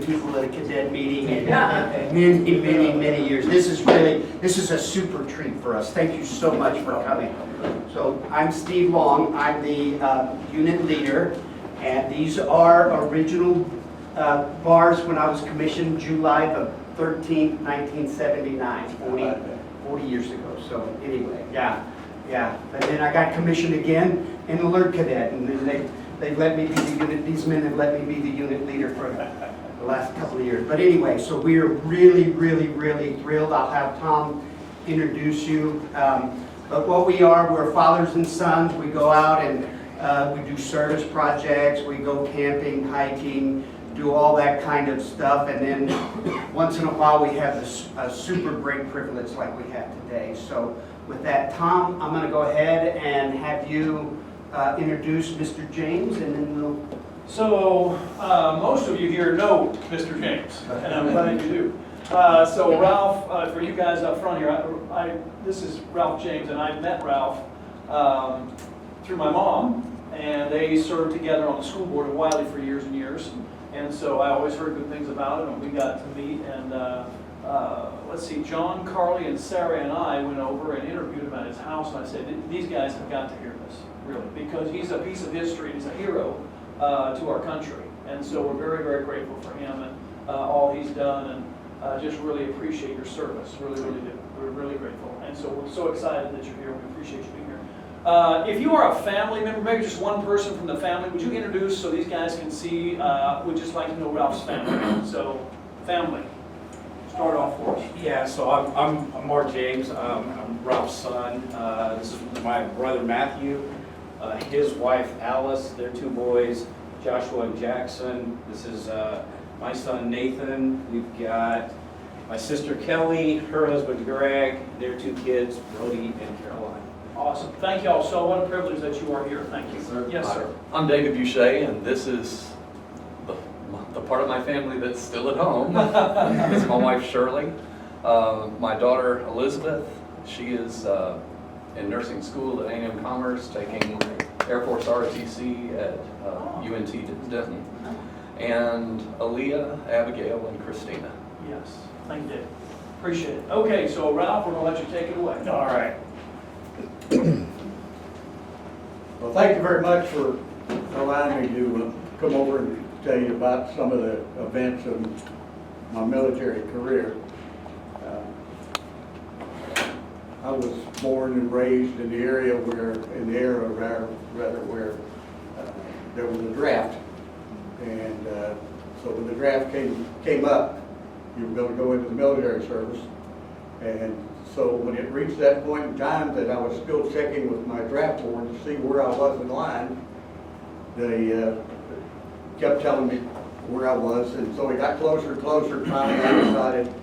people at a cadet meeting in many years. This is a super treat for us. Thank you so much for coming. So I'm Steve Long. I'm the unit leader, and these are original bars when I was commissioned July the 13th, 1979, 40 years ago. So anyway, yeah. And then I got commissioned again in Alert Cadet, and then they let me be the unit. These men have let me be the unit leader for the last couple of years. But anyway, so we are really thrilled. I'll have Tom introduce you. But what we are, we're fathers and sons. We go out and we do service projects. We go camping, hiking, do all that kind of stuff. And then once in a while we have a super great privilege like we have today. So with that, Tom, I'm going to go ahead and have you introduce Mr. James, and then we'll... So, most of you here know Mr. James, and I'm glad you do. So Ralph, for you guys up front here, this is Ralph James, and I met Ralph through my mom, and they served together on the school board of Wiley for years and years, and so I always heard good things about it, and we got to meet, and let's see, John, Carly, and Sarah and I went over and interviewed him at his house, and I said, these guys have got to hear this, really, because he's a piece of history, he's a hero to our country, and so we're very grateful for him and all he's done, and just really appreciate your service, really do. We're really grateful, and so we're so excited that you're here. We appreciate you being here. If you are a family member, maybe just one person from the family, would you introduce so these guys can see? We'd just like to know Ralph's family. So, family, start off for us. Yeah, so I'm Mark James. I'm Ralph's son. This is my brother Matthew. His wife Alice, their two boys, Joshua and Jackson. This is my son Nathan. We've got my sister Kelly, her husband Greg, their two kids, Brody and Caroline. Awesome. Thank you all. So what a privilege that you are here. Thank you. Sir. Yes, sir. I'm David Boucher, and this is the part of my family that's still at home. This is my wife Shirley. My daughter Elizabeth, she is in nursing school at A&M Commerce, taking Air Force ROTC at UNT Denton. And Aaliyah, Abigail, and Christina. Yes. Thank you, Dave. Appreciate it. Okay, so Ralph, we're going to let you take it away. All right. Well, thank you very much for allowing me to come over and tell you about some of the events of my military career. I was born and raised in the area where, there was a draft, and so when the draft came up, you were going to go into the military service, and so when it reached that point in time that I was still checking with my draft board to see where I was in line, they kept telling me where I was, and so it got closer and closer. Finally, I decided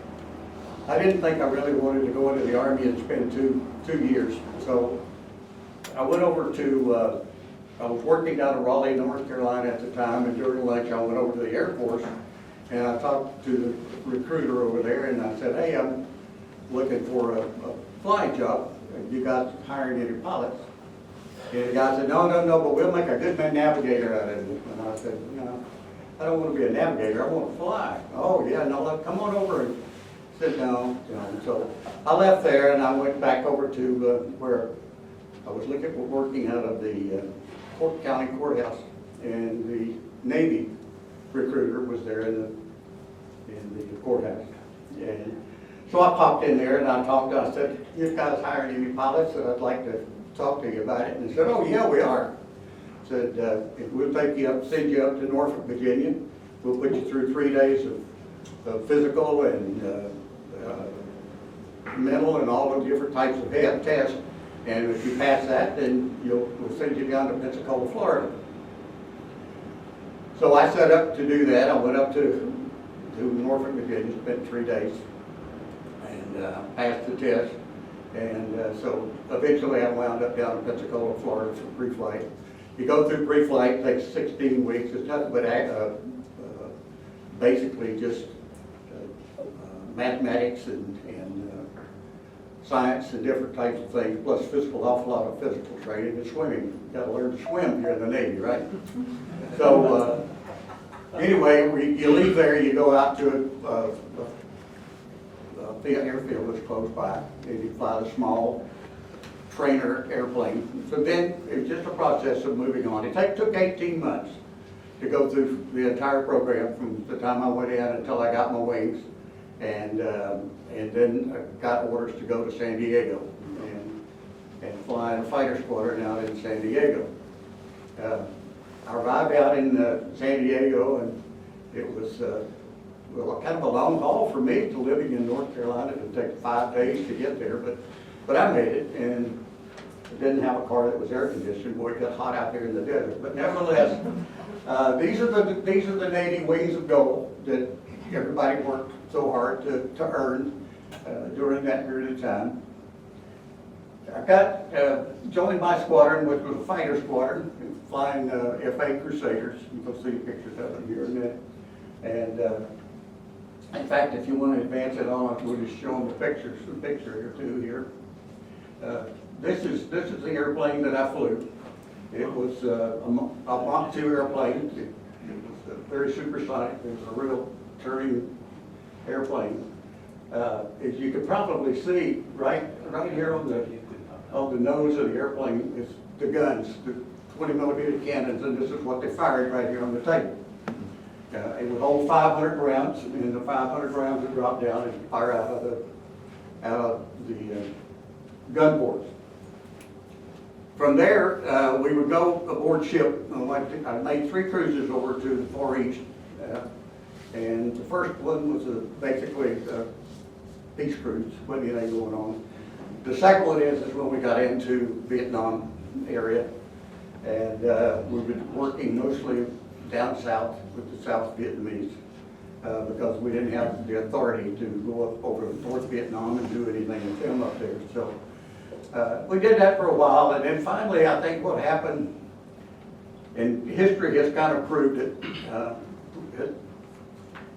I didn't think I really wanted to go into the Army and spend two years. So I went over to, I was working down in Raleigh, North Carolina at the time, and during lunch I went over to the Air Force, and I talked to the recruiter over there, and I said, hey, I'm looking for a flying job. You guys hiring any pilots? And the guy said, no, but we'll make a good navigator out of it. And I said, no, I don't want to be a navigator, I want to fly. Oh yeah, no, come on over and sit down. So I left there and I went back over to where I was working out of the Fort County Courthouse, and the Navy recruiter was there in the courthouse. And so I popped in there and I said, you guys hiring any pilots? And I'd like to talk to you about it. And they said, oh yeah, we are. Said, we'll take you up, send you up to Norfolk, Virginia. We'll put you through 3 days of physical and mental and all the different types of tests. And if you pass that, then we'll send you down to Pensacola, Florida. So I set up to do that. I went up to Norfolk, Virginia, spent 3 days, and passed the test. And so eventually I wound up down in Pensacola, Florida for pre-flight. You go through pre-flight, it takes 16 weeks. It's nothing but basically just mathematics and science and different types of things, plus awful lot of physical training and swimming. You got to learn to swim if you're in the Navy, right? So Anyway, you leave there, you go out to the airfield that's close by, and you fly the small trainer airplane. So then it's just a process of moving on. It took 18 months to go through the entire program from the time I went in until I got my wings, and then I got orders to go to San Diego and fly in a fighter squadron out in San Diego. I arrived out in San Diego, and it was well, kind of a long haul for me to living in North Carolina. It would take 5 days to get there, but I made it, and didn't have a car that was air conditioned. Boy, it got hot out there in the desert. But nevertheless, these are the Navy wings of gold that everybody worked so hard to earn during that period of time. I got joined my squadron, which was a fighter squadron, flying F8 Crusaders. You can see pictures of them here in a minute. And in fact, if you want to advance it on, we'll just show them the picture or two here. This is the airplane that I flew. It was a Mach 2 airplane. It was very supersonic. It was a real turning airplane. As you could probably see, right here on the nose of the airplane is the guns, the 20mm cannons, and this is what they fired right here on the table. It would hold 500 rounds, and the 500 rounds would drop down and fire out of the gun ports. From there, we would go aboard ship. I made 3 cruises over to the Far East, and the first one was basically a peace cruise, wasn't anything going on. The second one is when we got into Vietnam area, and we were working mostly down south with the South Vietnamese because we didn't have the authority to go up over North Vietnam and do anything with them up there. So we did that for a while, and then finally I think what happened, and history has kind of proved it, it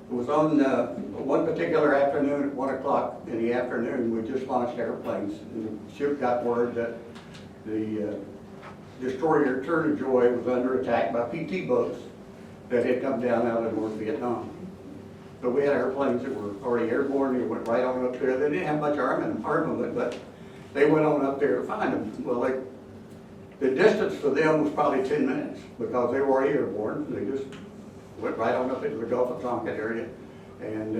was on one particular afternoon at 1 o'clock in the afternoon. We just launched airplanes, and the ship got word that the destroyer Turn of Joy was under attack by PT boats that had come down out of North Vietnam. So we had airplanes that were already airborne. They went right on up there. They didn't have much armament, but they went on up there to find them. Well, the distance for them was probably 10 minutes because they were already airborne. They just went right on up into the Gulf of Tonkin area, and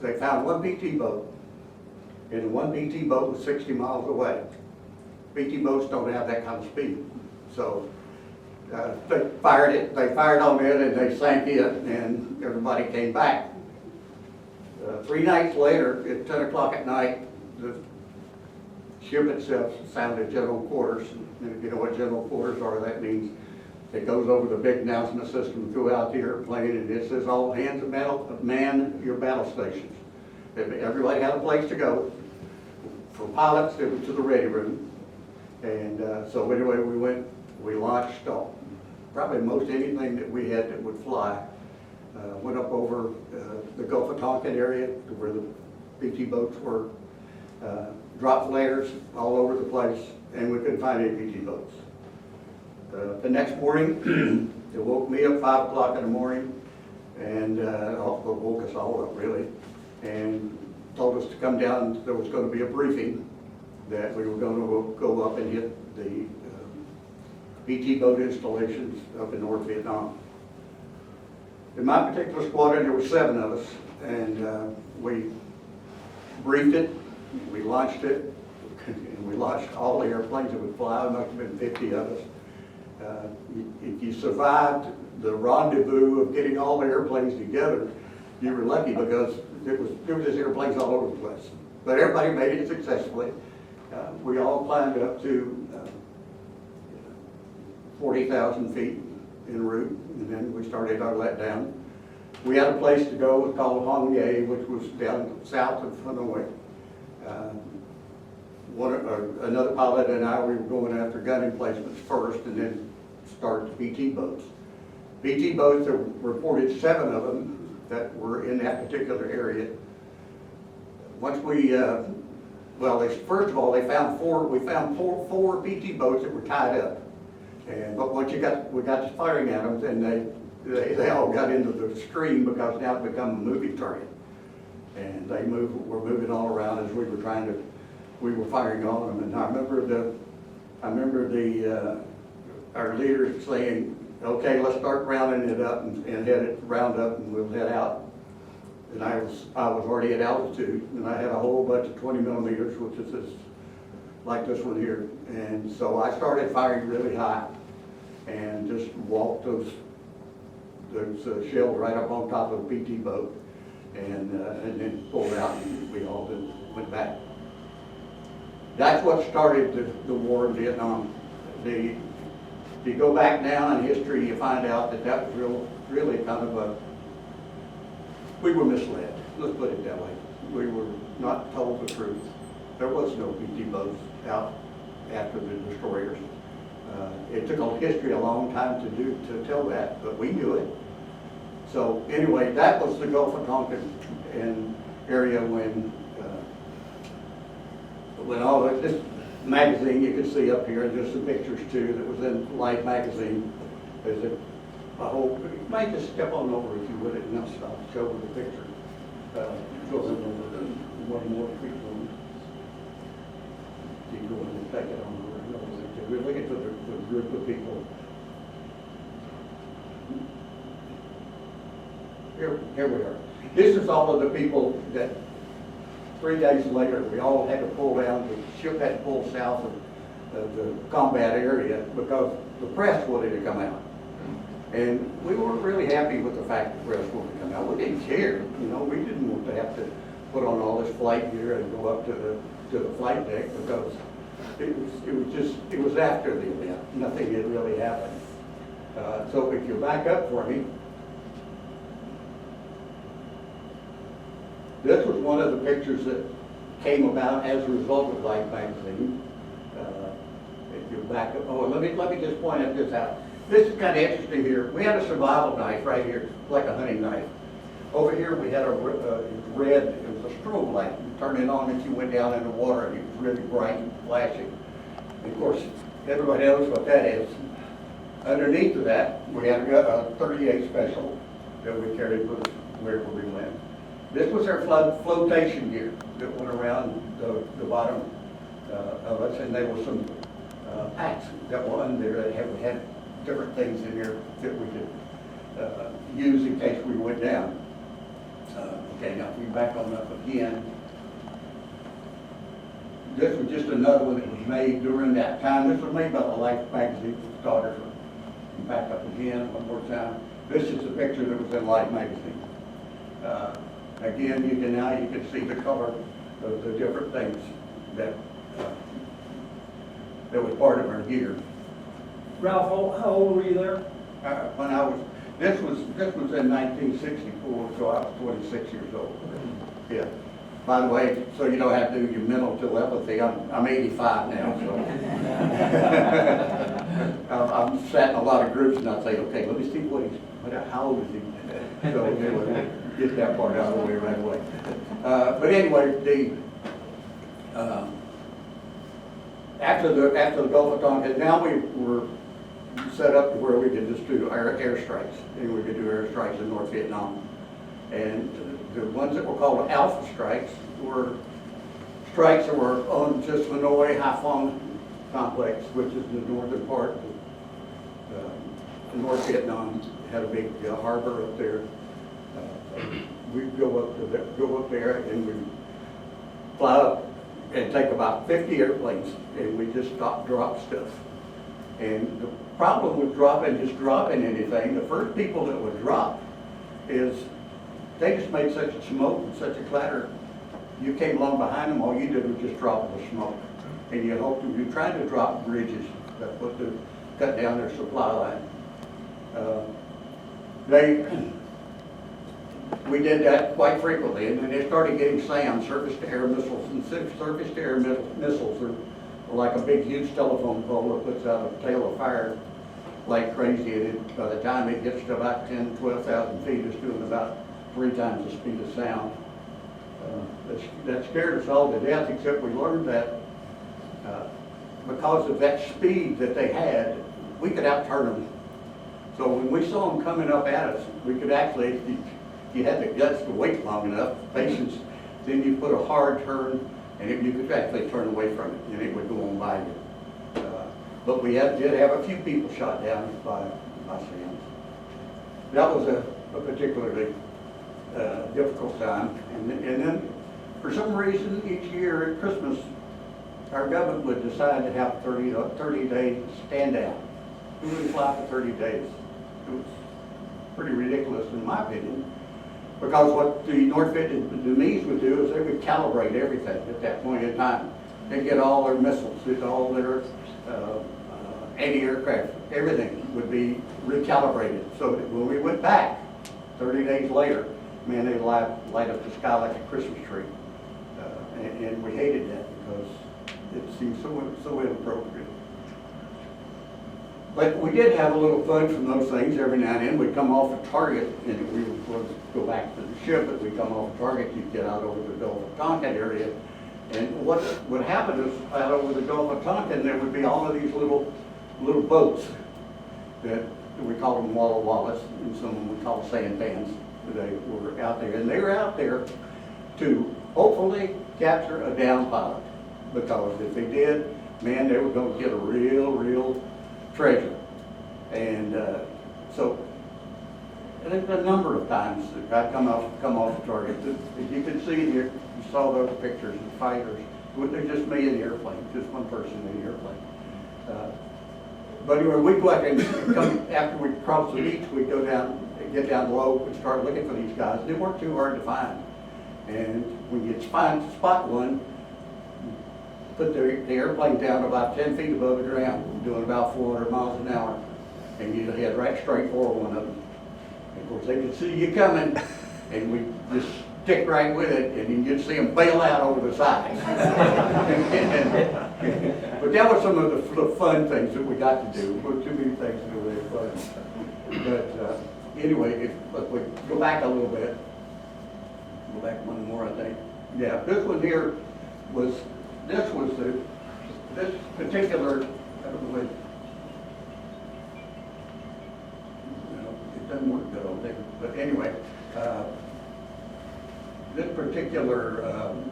they found one PT boat, and the one PT boat was 60 miles away. PT boats don't have that kind of speed, so they fired on it, and they sank it, and everybody came back. 3 nights later, at 10 o'clock at night, the ship itself sounded general quarters, and if you know what general quarters are, that means it goes over the big announcement system throughout the airplane, and it says all hands man your battle stations. Everybody had a place to go. For pilots, it was to the ready room. And so anyway, we launched probably most anything that we had that would fly. Went up over the Gulf of Tonkin area to where the PT boats were. Dropped flares all over the place, and we couldn't find any PT boats. The next morning, they woke me up 5 o'clock in the morning, and woke us all up really, and told us to come down. There was going to be a briefing that we were going to go up and hit the PT boat installations up in North Vietnam. In my particular squadron, there were 7 of us, and we briefed it, we launched it, and we launched all the airplanes that would fly. There must have been 50 of us. If you survived the rendezvous of getting all the airplanes together, you were lucky because there was just airplanes all over the place. But everybody made it successfully. We all climbed up to 40,000 feet en route, and then we started our letdown. We had a place to go, it was called Hong Ye, which was down south of Hanoi. Another pilot and I, we were going after gun emplacements first, and then start PT boats. PT boats, there were reported 7 of them that were in that particular area. Once we, first of all, we found 4 PT boats that were tied up. But once we got to firing at them, then they all got into the stream because now it's become a moving target. And were moving all around as we were firing on them. And I remember our leader saying, okay, let's start rounding it up and round up and we'll head out. And I was already at altitude, and I had a whole bunch of 20 millimeters, which is like this one here. And so I started firing really high and just walked those shells right up on top of the PT boat, and then pulled out, and we all went back. That's what started the war in Vietnam. You go back down in history, you find out that was really kind of we were misled, let's put it that way. We were not told the truth. There was no PT boats out after the destroyers. It took history a long time to tell that, but we knew it. So anyway, that was the Gulf of Tonkin area when all this magazine you can see up here, and just some pictures too that was in Life magazine. There's a whole, you might just step on over if you would, and I'll stop, show the picture. Go over one more quick one. You go and take it on over. We're looking for the group of people. Here we are. This is all of the people that 3 days later, we all had to pull down, the ship had to pull south of the combat area because the press wanted to come out. And we weren't really happy with the fact the press wanted to come out. We didn't care, we didn't want to have to put on all this flight gear and go up to the flight deck because it was after the event. Nothing had really happened. So if you back up for me, this was one of the pictures that came about as a result of Life magazine. If you back up, let me just point this out. This is kind of interesting here. We had a survival knife right here, like a hunting knife. Over here we had a red, it was a strobe light. You turn it on if you went down in the water and it was really bright and flashing. And of course, everybody knows what that is. Underneath of that, we had a 38 special that we carried with us wherever we went. This was our flotation gear that went around the bottom of us, and there were some packs that were under there that had different things in there that we could use in case we went down. Okay, now if we back on up again, this was just another one that was made during that time. This was made by the Life magazine photographer. Back up again one more time. This is a picture that was in Life magazine. Again, you can see the color of the different things that was part of our gear. Ralph, how old were you there? When this was in 1964, so I was 26 years old. Yeah. By the way, so you don't have to do your mental telepathy, I'm 85 now, so. I'm sat in a lot of groups and I say, okay, let me see how old is he? So anyway, get that part out of the way right away. But anyway, after the Gulf of Tonkin, now we were set up to where we could just do air strikes, and we could do air strikes in North Vietnam. And the ones that were called Alpha strikes were strikes that were on just Hanoi, Haiphong complex, which is the northern part of North Vietnam. Had a big harbor up there. We'd go up there and we'd fly up and take about 50 airplanes, and we just drop stuff. And the problem with just dropping anything, the first people that would drop is they just made such a smoke and such a clatter. You came along behind them, all you did was just drop the smoke. And you tried to drop bridges that cut down their supply line. We did that quite frequently, and then they started getting SAM, surface-to-air missiles, and surface-to-air missiles are like a big, huge telephone pole that puts out a tail of fire like crazy, and by the time it gets to about 10,000, 12,000 feet, it's doing about 3 times the speed of sound. That scared us all to death, except we learned that because of that speed that they had, we could outturn them So when we saw them coming up at us, we could actually, if you had the guts to wait long enough, patience, then you put a hard turn, and you could actually turn away from it, and it would go on by you. But we did have a few people shot down by SAMs. That was a particularly difficult time. And then, for some reason, each year at Christmas, our government would decide to have 30-day stand down. We wouldn't fly for 30 days. It was pretty ridiculous in my opinion, because what the North Vietnamese would do is they would calibrate everything at that point in time. They'd get all their missiles, all their anti-aircraft, everything would be recalibrated. So that when we went back 30 days later, man, they'd light up the sky like a Christmas tree. And we hated that because it seemed so inappropriate. But we did have a little fun from those things every now and then. We'd come off a target, and we would go back to the ship, but we'd come off a target, you'd get out over the Gulf of Tonkin area. And what would happen is, out over the Gulf of Tonkin, there would be all of these little boats that we call them Walla Wallas, and some of them we call sandpans. They were out there, and they were out there to hopefully capture a down pilot, because if they did, man, they were going to get a real treasure. And so a number of times that I'd come off the target. As you can see here, you saw those pictures of fighters. They're just me in the airplane, just one person in the airplane. But anyway, we'd go out there and come, after we cross the beach, we'd go down, get down low, and start looking for these guys. They weren't too hard to find. And when you spot one, put the airplane down about 10 feet above the ground, doing about 400 miles an hour, and you'd head right straight for one of them. And of course, they could see you coming, and we just stick right with it, and you'd see them bail out over the side. But that was some of the fun things that we got to do. There were too many things to do with fun. But anyway, if we go back a little bit, go back one more, I think. Yeah, this one here was. This particular, I don't know, it doesn't work good on there, but anyway, this particular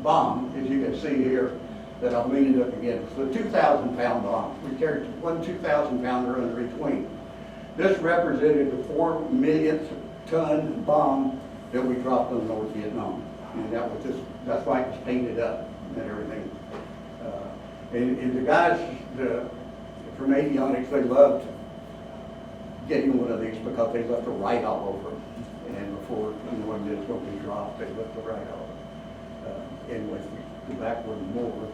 bomb, as you can see here, that I'm leaning up against, it's a 2,000-pound bomb. We carried one 2,000-pounder under each wing. This represented the 4 millionth ton bomb that we dropped on North Vietnam, and that's why it was painted up and everything. And the guys from avionics, they loved getting one of these because they left a write all over them. And before anyone did going to be dropped, they left the write all. Anyway, go back one more.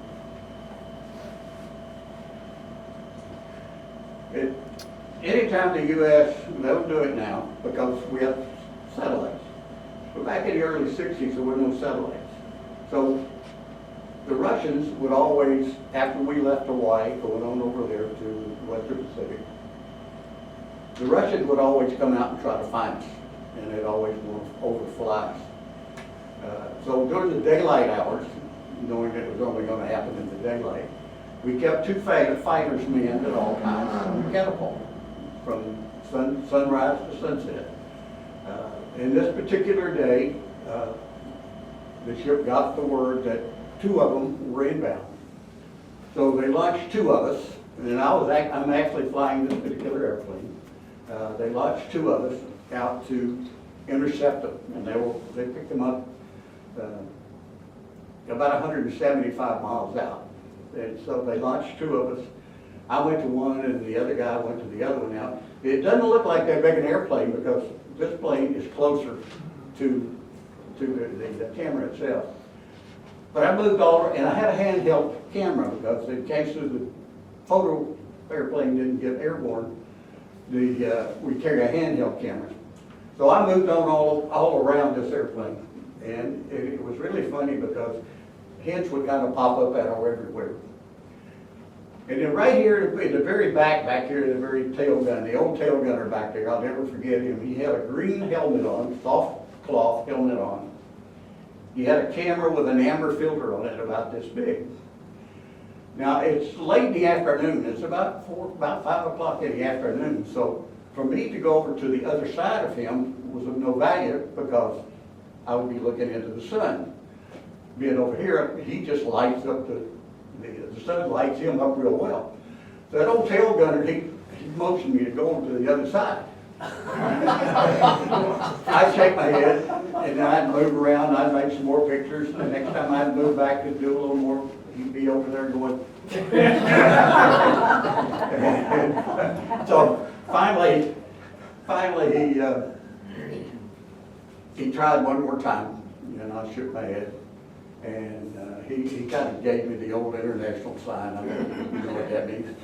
Anytime the U.S., they'll do it now because we have satellites. But back in the early 60s, there were no satellites. So the Russians would always, after we left Hawaii, going on over there to the Western Pacific, the Russians would always come out and try to find us, and they'd always want to overfly us. So during the daylight hours, knowing that it was only going to happen in the daylight, we kept 2 fighters manned at all times on the catapult, from sunrise to sunset. In this particular day, the ship got the word that 2 of them were inbound. So they launched 2 of us, and I'm actually flying this particular airplane. They launched 2 of us out to intercept them, and they picked them up about 175 miles out. And so they launched 2 of us. I went to one, and the other guy went to the other one. Now, it doesn't look like that big an airplane because this plane is closer to the camera itself. But I moved over, and I had a handheld camera because in case the photo airplane didn't get airborne, we carry a handheld camera. So I moved on all around this airplane, and it was really funny because heads would kind of pop up at her everywhere. And then right here in the very back here, the very tail gun, the old tail gunner back there, I'll never forget him. He had a green helmet on, soft cloth helmet on. He had a camera with an amber filter on it about this big. Now it's late in the afternoon. It's about 5 o'clock in the afternoon. So For me to go over to the other side of him was of no value because I would be looking into the sun. Being over here, he just lights up the sun lights him up real well. So that old tail gunner, he motioned me to go over to the other side. I'd shake my head, and then I'd move around, I'd make some more pictures, and the next time I'd move back to do a little more, he'd be over there going. So finally he tried one more time, and I shook my head, and he kind of gave me the old international sign. I don't know if you know what that means.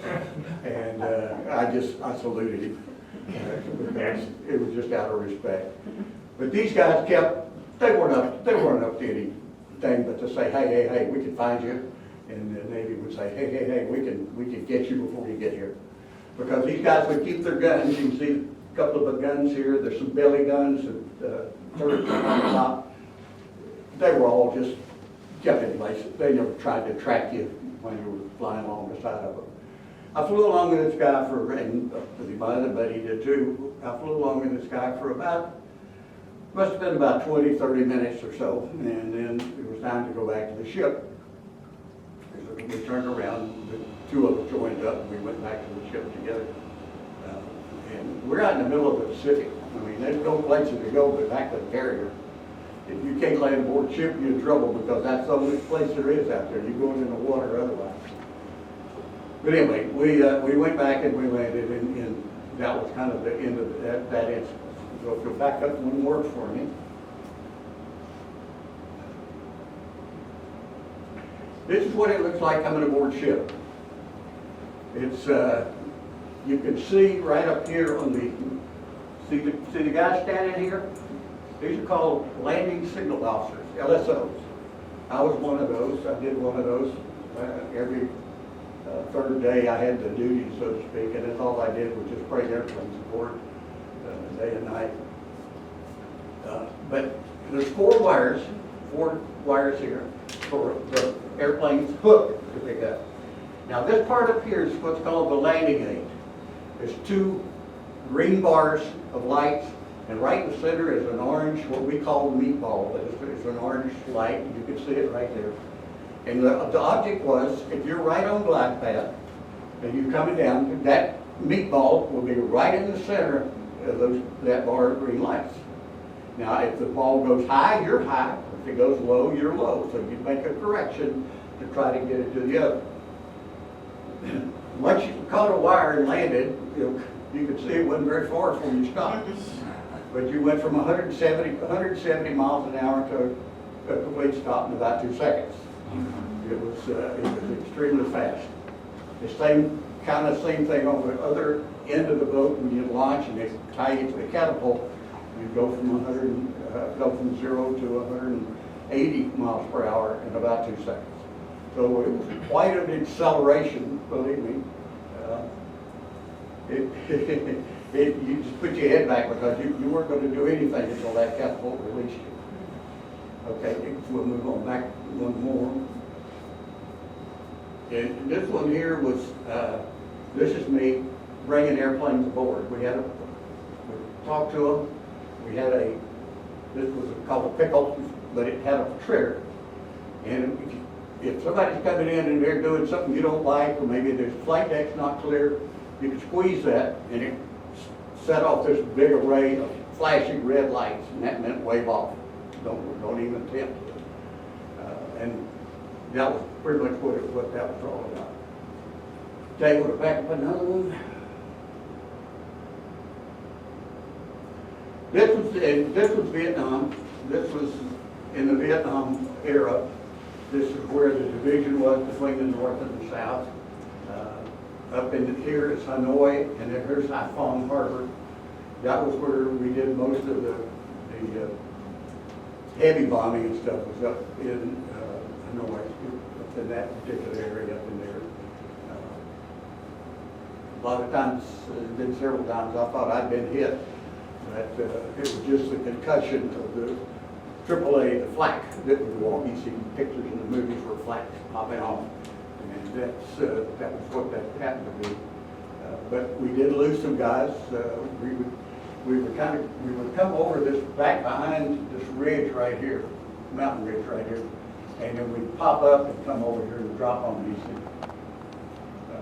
And I saluted him. Because it was just out of respect. But these guys they weren't up to anything but to say, hey, we can find you. And the Navy would say, hey, we can get you before you get here. Because these guys would keep their guns. You can see a couple of guns here. There's some belly guns and turrets on the top. They were all just kept in place. They never tried to track you when you were flying along the side of them. I flew along with this guy and my other buddy did too. I flew along with this guy for must have been about 20, 30 minutes or so. And then it was time to go back to the ship. So we turned around, the two of us joined up, and we went back to the ship together. And we're out in the middle of the Pacific. I mean, there's no places to go but back to the carrier. If you can't land aboard ship, you're in trouble because that's the only place there is out there. You're going in the water otherwise. But anyway, we went back and we landed, and that was kind of the end of that instance. So if you'll back up one more for me. This is what it looks like coming aboard ship. It's you can see right up here on see the guys standing here? These are called landing signal officers, LSOs. I was one of those. I did one of those every third day I had the duty, so to speak, and that's all I did was just spray airplanes aboard day and night. But there's four wires here for the airplane's hook to pick up. Now this part up here is what's called the landing aid. There's two green bars of lights, and right in the center is an orange, what we call meatball. It's an orange light. You can see it right there. And the object was, if you're right on glide path and you're coming down, that meatball will be right in the center of that bar of green lights. Now, if the ball goes high, you're high. If it goes low, you're low. So you make a correction to try to get it to the other. Once you caught a wire and landed, you could see it wasn't very far before you stopped. But you went from 170 miles an hour to a complete stop in about 2 seconds. It was extremely fast. The same thing on the other end of the boat when you launch and they tie you to the catapult. You go from 0 to 180 miles per hour in about 2 seconds. So it was quite an acceleration, believe me. You just put your head back because you weren't going to do anything until that catapult released you. Okay, we'll move on back one more. And this one here was, this is me bringing airplanes aboard. We talked to them. We had this was called a pickle, but it had a trigger. And if somebody's coming in and they're doing something you don't like, or maybe there's flight deck's not clear, you can squeeze that and it set off this big array of flashing red lights, and that meant wave off. Don't even attempt it. And that was pretty much what that was all about. Okay, we'll back up another one. This was Vietnam. This was in the Vietnam era. This is where the division was between the North and the South. Up in here is Hanoi, and then here's Haiphong Harbor. That was where we did most of the heavy bombing and stuff was up in Hanoi, up in that particular area up in there. A lot of times, been several times, I thought I'd been hit. But it was just the concussion of the AAA, the flak that would go off. You see pictures in the movies where flaks popping off. And that was what that happened to be. But we did lose some guys. We would come over this back behind this ridge right here, mountain ridge right here, and then we'd pop up and come over here and drop on these things.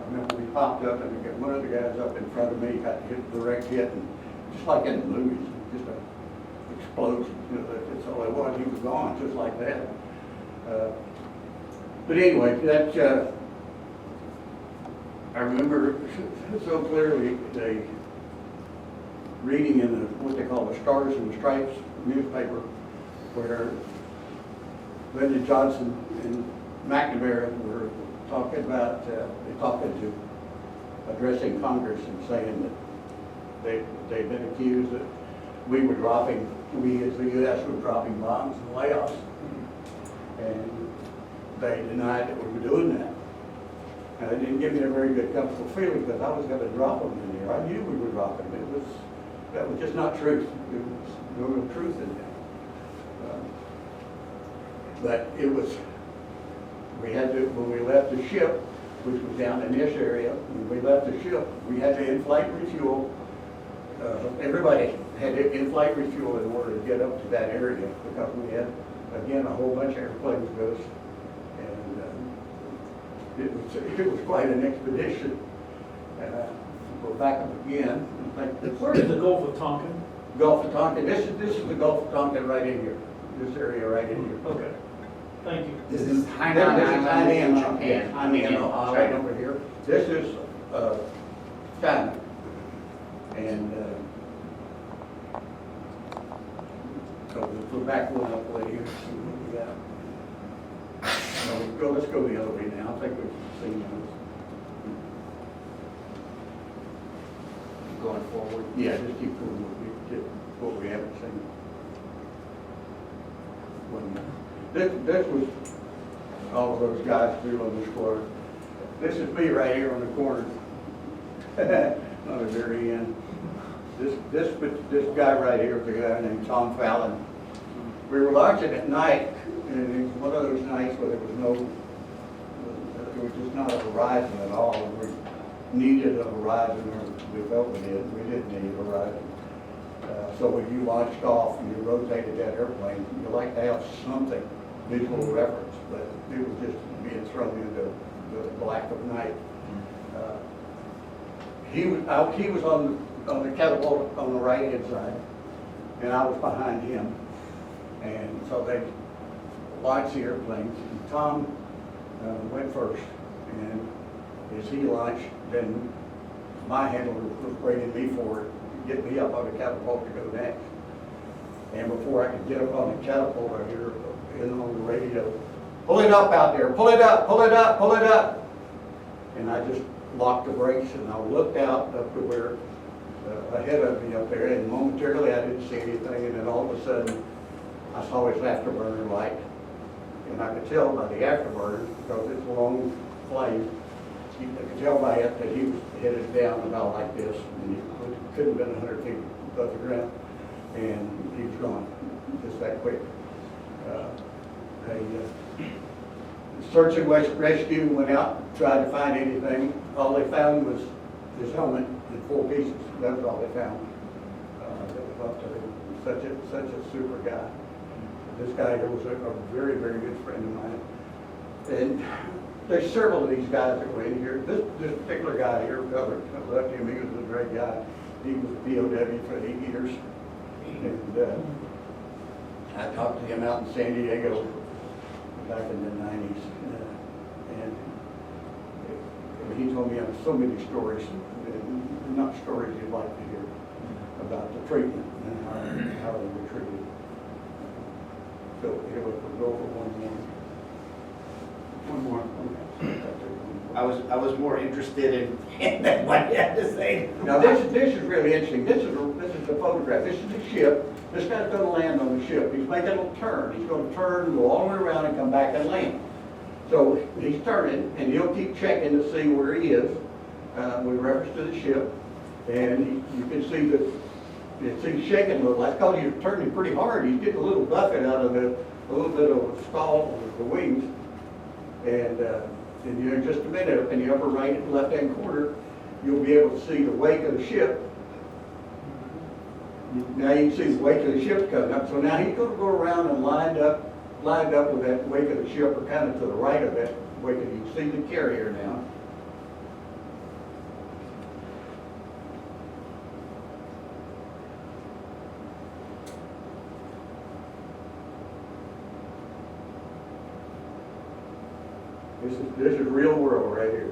Remember, we popped up and we got one of the guys up in front of me, got hit, direct hit, and just like in the movies, just an explosion. You know, that's all it was. He was gone just like that. But anyway, that I remember so clearly the reading in the, what they call the Stars and the Stripes newspaper, where Lyndon Johnson and McNamara were talking about, addressing Congress and saying that they'd been accused that we as the U.S. were dropping bombs in Laos. And they denied that we were doing that. And it didn't give me a very good, comfortable feeling because I was going to drop them in there. I knew we were dropping them. That was just not truth. There was no real truth in that. But it was, we had to, when we left the ship, which was down in this area, when we left the ship, we had to in-flight refuel. Everybody had to in-flight refuel in order to get up to that area because we had, again, a whole bunch of airplanes with us. And it was quite an expedition. We'll back up again. Where is the Gulf of Tonkin? Gulf of Tonkin. This is the Gulf of Tonkin right in here. This area right in here. Okay, thank you. This is This Hainan is Island, Japan. Japan. I mean, right over here. This is China. And so we'll back one up way here. See what we got. Let's go the other way now. I think we've seen those. Going forward. Yeah, just keep going what we haven't seen. This was all of those guys through on the squad. This is me right here on the corner. On the very end. This guy right here is a guy named Tom Fallon. We were launching at night, and it was one of those nights where there was just not a horizon at all. We needed a horizon, or we felt we did. We didn't need a horizon. So when you launched off and you rotated that airplane, you like to have something, visual reference, but it was just being thrown into the black of night. He was on the catapult on the right-hand side, and I was behind him. And so they launched the airplanes, and Tom went first. And as he launched, then my handler was bringing me forward, get me up on the catapult to go next. And before I could get up on the catapult, I hear on the radio, "Pull it up out there, pull it up, pull it up, pull it up." And I just locked the brakes and I looked out up to where, ahead of me up there, and momentarily I didn't see anything, and then all of a sudden I saw his afterburner light. And I could tell by the afterburner, because it's a long flame, I could tell by it that he was headed down about like this, and he couldn't have been 100 feet above the ground, and he was gone, just that quick. Search and rescue went out, tried to find anything. All they found was his helmet in 4 pieces. That was all they found. Such a super guy. This guy here was a very, very good friend of mine. And there's several of these guys that were in here. This particular guy here, brother, I loved him. He was a great guy. He was a POW for 8 years. And I talked to him out in San Diego back in the 90s. And he told me so many stories, and not stories you'd like to hear, about the treatment and how they were treated. So here we'll go over one more. I was more interested in what you had to say. Now this is really interesting. This is the photograph. This is the ship. This guy's going to land on the ship. He's making a turn. He's going to turn, go all the way around, and come back and land. So he's turning, and he'll keep checking to see where he is with reference to the ship. And you can see that it's shaking a little. That's because he's turning pretty hard. He's getting a little buffet out of a little bit of a stall with the wings. And in just a minute, up in the upper right and left-hand corner, you'll be able to see the wake of the ship. Now you can see the wake of the ship coming up. So now he's going to go around and lined up with that wake of the ship, or kind of to the right of that wake. You can see the carrier now. This is real world right here.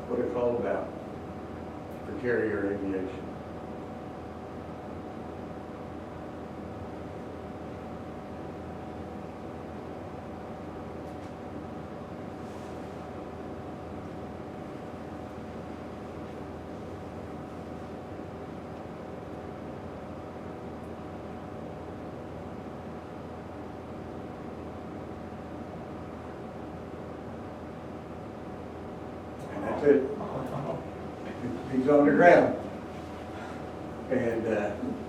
What it's all about for carrier aviation. That's it. He's on the ground. And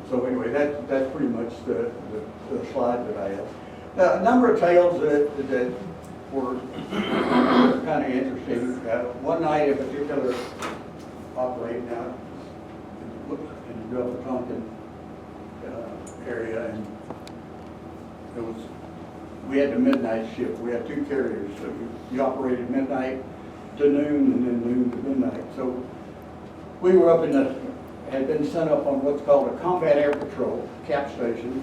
so anyway, that's pretty much the slide that I have. Now, a number of tales that were kind of interesting. One night in particular, operating out in the Gulf of Tonkin area, and we had the midnight shift. We had two carriers, so you operated midnight to noon and then noon to midnight. So we were up had been sent up on what's called a combat air patrol cap station,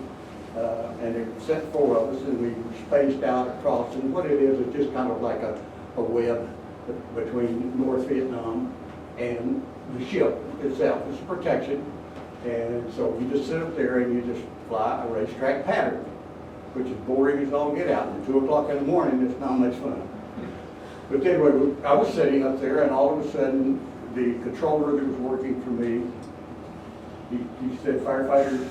and it sent 4 of us, and we were spaced out across. And what it is just kind of like a web between North Vietnam and the ship itself. It's protection, and so you just sit up there and you just fly a racetrack pattern, which is boring as all get out. And 2 o'clock in the morning, it's not much fun. But anyway, I was sitting up there, and all of a sudden, the controller that was working for me, he said, "Firefighter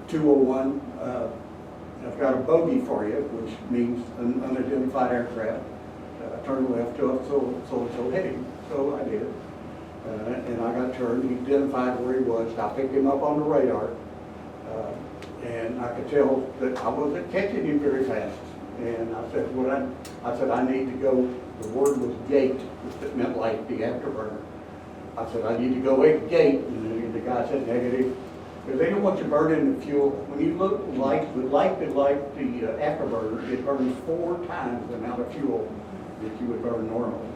201, I've got a bogey for you," which means an unidentified aircraft. Turn left to a so-and-so heading. So I did. And I got turned. He identified where he was. I picked him up on the radar. And I could tell that I wasn't catching him very fast. And I said, I need to go. The word was gate, which meant like the afterburner. I said, I need to go at gate. And the guy said negative. Because they don't want you burning the fuel. When you look like the afterburner, it burns 4 times the amount of fuel that you would burn normally.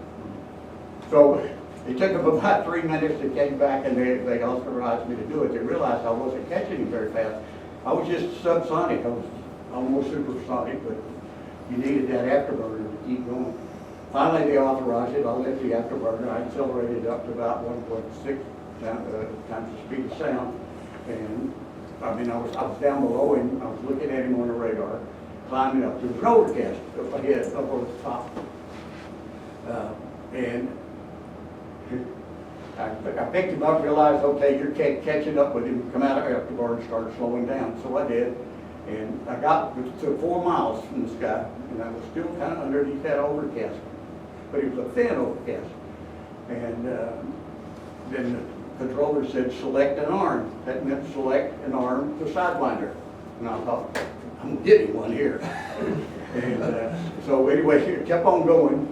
So it took them about 3 minutes. They came back and they authorized me to do it. They realized I wasn't catching him very fast. I was just subsonic. I was almost supersonic, but you needed that afterburner to keep going. Finally, they authorized it. I lit the afterburner. I accelerated up to about 1.6 times the speed of sound. And I mean, I was down below him. I was looking at him on the radar, climbing up. There was an overcast up ahead, up over the top. And I picked him up, realized, okay, you're catching up with him. Come out of afterburner and started slowing down. So I did. And I got to 4 miles from the sky, and I was still kind of underneath that overcast. But it was a thin overcast. And then the controller said, select an arm. That meant select an arm to Sidewinder. And I thought, I'm getting one here. And so anyway, it kept on going.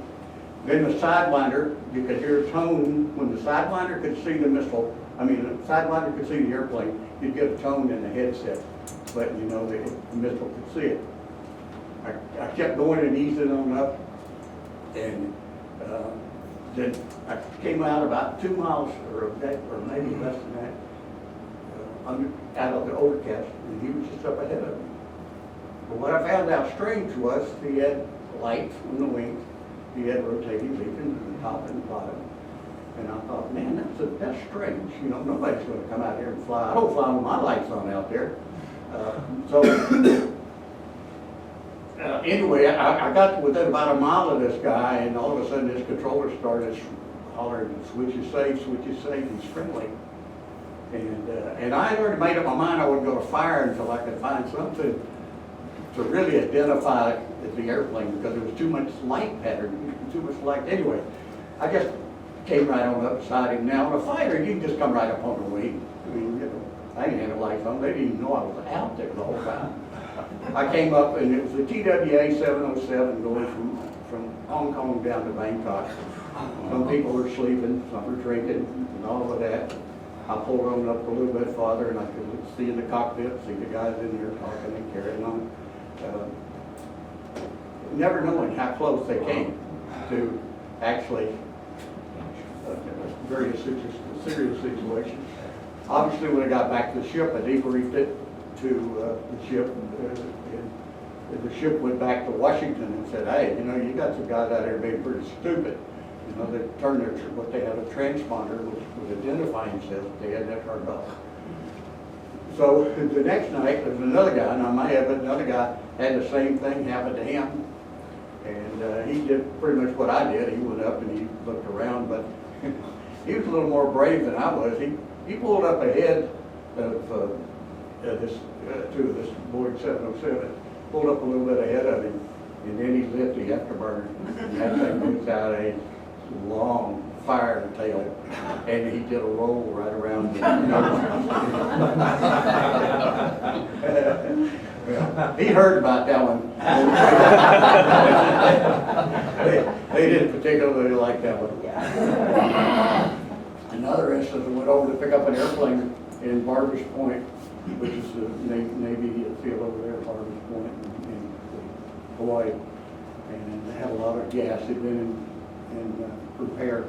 Then the Sidewinder, you could hear a tone when the Sidewinder could see the missile. I mean, the Sidewinder could see the airplane. You'd get a tone in the headset, letting you know that the missile could see it. I kept going and easing on up, and then I came out about 2 miles or maybe less than that, out of the overcast, and he was just up ahead of me. But what I found out strange was he had lights on the wings, he had rotating beacons on the top and the bottom, and I thought, man, that's strange. You know, nobody's going to come out here and fly. I don't fly with my lights on out there. Anyway, I got within about a mile of this guy, and all of a sudden this controller started hollering, switch is safe, he's friendly. And I had already made up my mind I wasn't going to fire until I could find something to really identify the airplane, because there was too much light pattern, too much light. Anyway, I just came right on up beside him. Now, on a fighter, you can just come right up on the wing. I mean, you know, I didn't have the lights on. They didn't even know I was out there the whole time. I came up, and it was the TWA 707 going from Hong Kong down to Bangkok. Some people are sleeping, some are drinking, and all of that. I pulled on up a little bit farther, and I could see in the cockpit, see the guys in there talking and carrying on. Never knowing how close they came to actually very serious situation. Obviously, when I got back to the ship, I debriefed it to the ship. And the ship went back to Washington and said, hey, you know, you got some guys out there being pretty stupid. You know, they turned their, what they had a transponder, which would identify himself, they had that turned off. So the next night, there was another guy, and I may have, but another guy had the same thing happen to him. And he did pretty much what I did. He went up and he looked around, but he was a little more brave than I was. He pulled up ahead of this Boeing 707, pulled up a little bit ahead of him, and then he lit the afterburner. And that thing puts out a long fire tail, and he did a roll right around well, he heard about that one. They didn't particularly like that one. Another instance, I went over to pick up an airplane in Barbers Point, which is the Navy field over there, Barbers Point in Hawaii, and they had a lot of gas. They'd been in repair.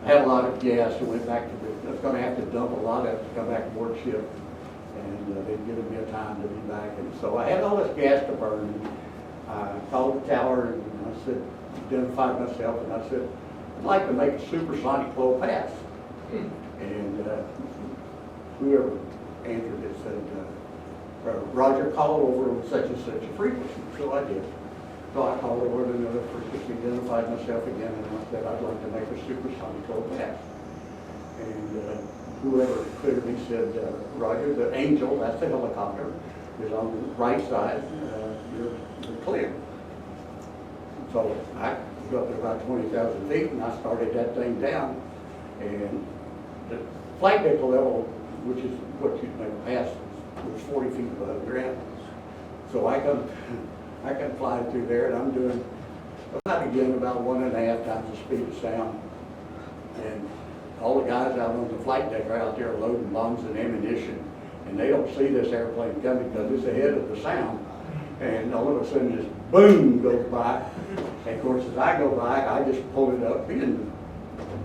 I had a lot of gas and went back to I was going to have to dump a lot of it to come back aboard ship, and they'd given me a time to be back. And so I had all this gas to burn, and I called the tower and I said, identified myself, and I said, I'd like to make a supersonic low pass. And whoever answered it said, Roger, call over with such and such a frequency. So I did. So I called over to another frequency, identified myself again, and I said, I'd like to make a supersonic low pass. And whoever cleared me said, Roger, the Angel, that's the helicopter, is on the right side, you're clear. So I was up at about 20,000 feet, and I started that thing down, and the flight deck level, which is what you'd make a pass, was 40 feet above the ground. So I come flying through there, and I'm doing about again about 1.5 times the speed of sound. And all the guys out on the flight deck are out there loading bombs and ammunition, and they don't see this airplane coming because it's ahead of the sound. And all of a sudden, this boom goes by. And of course, as I go by, I just pull it up, being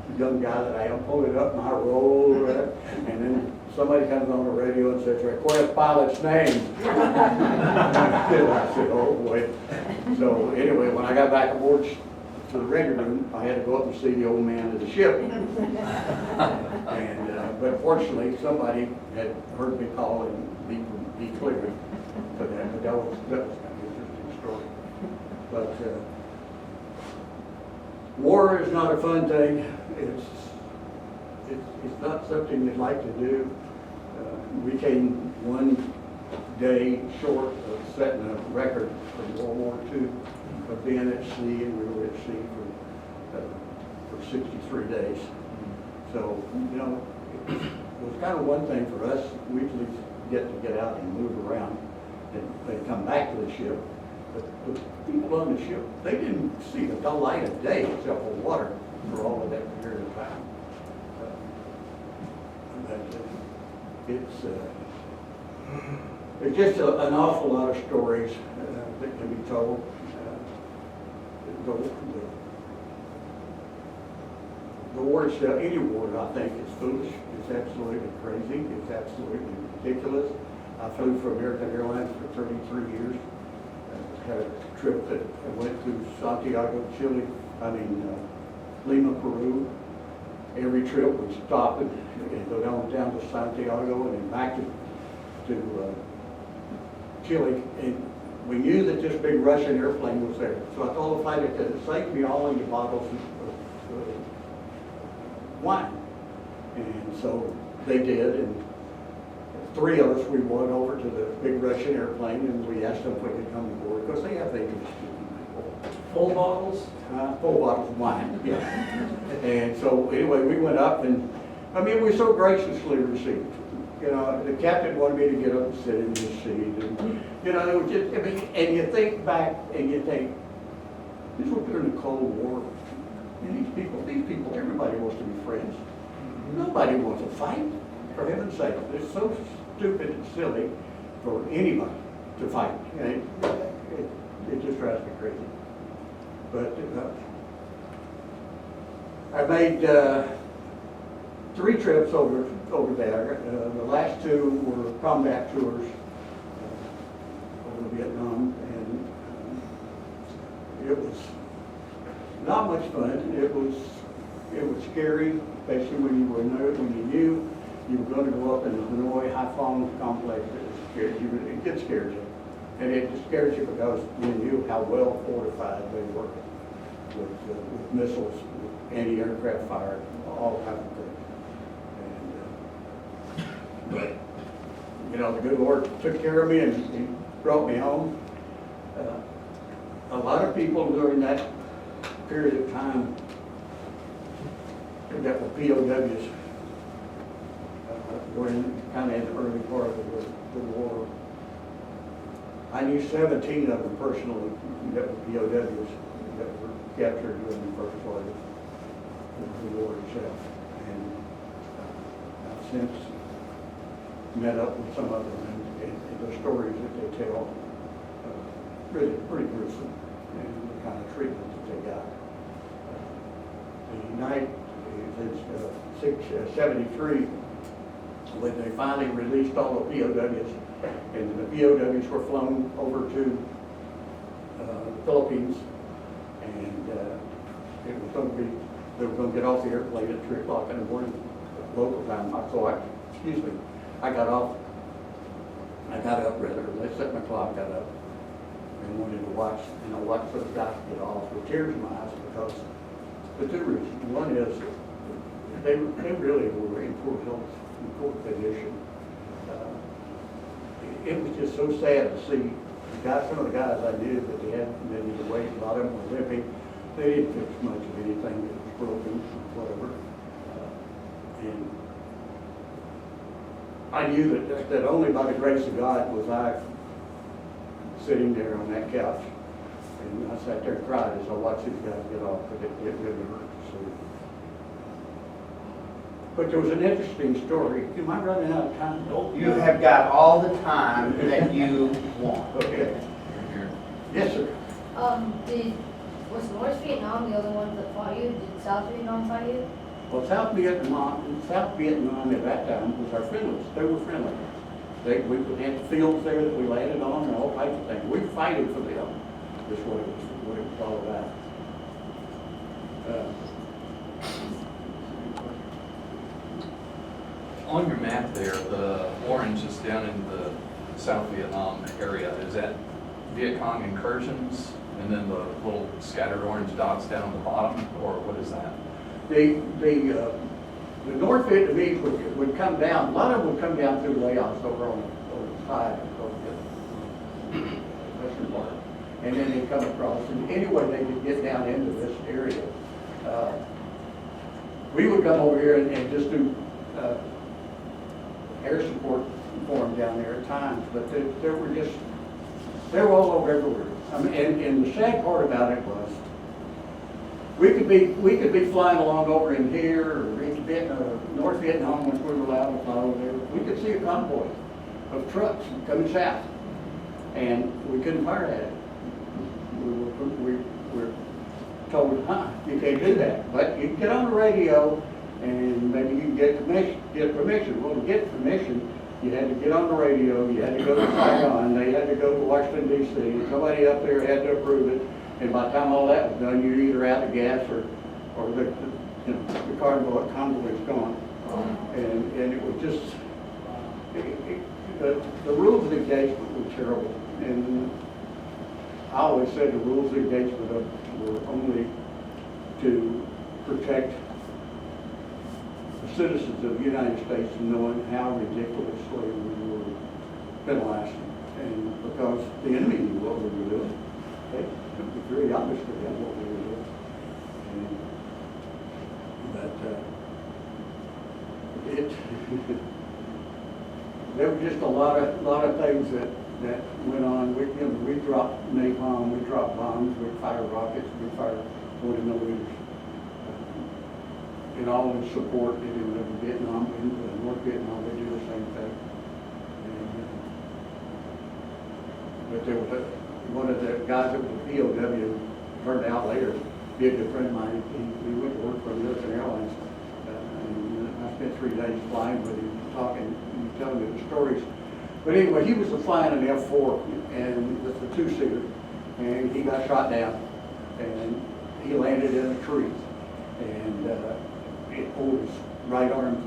the young guy that I am, pull it up and I roll it, and then somebody comes on the radio and says, request pilot's name. I said, oh boy. So anyway, when I got back aboard to the ready room, I had to go up and see the old man of the ship. And but fortunately, somebody had heard me call and be cleared for that. But that was kind of an interesting story. But war is not a fun thing. It's not something you'd like to do. We came one day short of setting a record for World War II of being at sea, and we were at sea for 63 days. So, you know, it was kind of one thing for us. We at least get out and move around and come back to the ship. But the people on the ship, they didn't see the light of day except for water for all of that period of time. It's just an awful lot of stories that can be told. The war itself, any war, I think, is foolish. It's absolutely crazy. It's absolutely ridiculous. I flew for American Airlines for 33 years. Had a trip that I went to Santiago, Chile, Lima, Peru. Every trip would stop and go down to Santiago and then back to Chile. And we knew that this big Russian airplane was there. So I told the flight attendant, save me all of your bottles of wine. And so they did. And 3 of us, we went over to the big Russian airplane and we asked them if we could come aboard because they have things to do. Full bottles? Full bottles of wine, yeah. And so anyway, we went up and, we were so graciously received. You know, the captain wanted me to get up and sit in his seat. And, you know, it was just, and you think back and you think, this was during the Cold War. And these people, everybody wants to be friends. Nobody wants to fight, for heaven's sake. It's so stupid and silly for anybody to fight. And it just drives me crazy. But I made 3 trips over there. The last 2 were combat tours over Vietnam, and it was not much fun. It was scary, especially when you knew you were going to go up in the Hanoi Haiphong complex. It just scared you. And it just scared you because you knew how well fortified they were with missiles, with anti-aircraft fire, all kinds of things. But, you know, the good Lord took care of me and He brought me home. A lot of people during that period of time that were POWs during kind of in the early part of the war. I knew 17 of them personally that were POWs that were captured during the first part of the war itself. And I've since met up with some of them, and the stories that they tell really pretty gruesome, and the kind of treatment that they got. The night in 73, when they finally released all the POWs, and the POWs were flown over to the Philippines, and it was going to be, they were going to get off the airplane at 3 o'clock in the morning, local time. I got up rather, they set my clock, got up, and wanted to watch those guys get off with tears in my eyes, because the 2 reasons. One is they really were in poor health, in poor condition. It was just so sad to see some of the guys I knew that they had many of the weight, a lot of them were limping. They didn't fix much of anything that was broken, whatever. And I knew that only by the grace of God was I sitting there on that couch. And I sat there and cried as I watched these guys get off, but it really hurt to see. But there was an interesting story. Am I running out of time? You have got all the time that you want. Okay. Yes, sir. Was North Vietnam the other one that fought you? Did South Vietnam fight you? Well, South Vietnam at that time was our friendlies. They were friendly. We had fields there that we landed on and all types of things. We were fighting for them. That's what it was all about. On your map there, the orange is down in the South Vietnam area. Is that Viet Cong incursions? And then the little scattered orange dots down the bottom, or what is that? The North Vietnamese would come down. A lot of them would come down through layouts over on the side of the western part, and then they'd come across. And anyway, they could get down into this area. We would come over here and just do air support for them down there at times, but they were all over everywhere. I mean, and the sad part about it was, we could be flying along over in here, or in North Vietnam, once we were allowed to fly over there. We could see a convoy of trucks coming south, and we couldn't fire at it. We were told, you can't do that, but you can get on the radio, and maybe you can get permission. Well, to get permission, you had to get on the radio, you had to go to Saigon, they had to go to Washington, D.C., and somebody up there had to approve it. And by the time all that was done, you're either out of gas or the convoy is gone. And it was just, the rules of engagement were terrible. And I always said the rules of engagement were only to protect the citizens of the United States from knowing how ridiculously we were penalized. And because the enemy knew what we were doing. It was very obvious to them what we were doing. There were just a lot of things that went on. We dropped napalm, we dropped bombs, we fired rockets, we fired 40 millimeters. in all the support that in Vietnam, in North Vietnam, they do the same thing. And, but there was one of the guys that was a POW, turned out later, be a good friend of mine. He went to work for American Airlines. And I spent 3 days flying with him, talking, and telling me the stories. But anyway, he was flying an F4, and with a 2-seater, and he got shot down, and he landed in a tree, and it pulled his right arm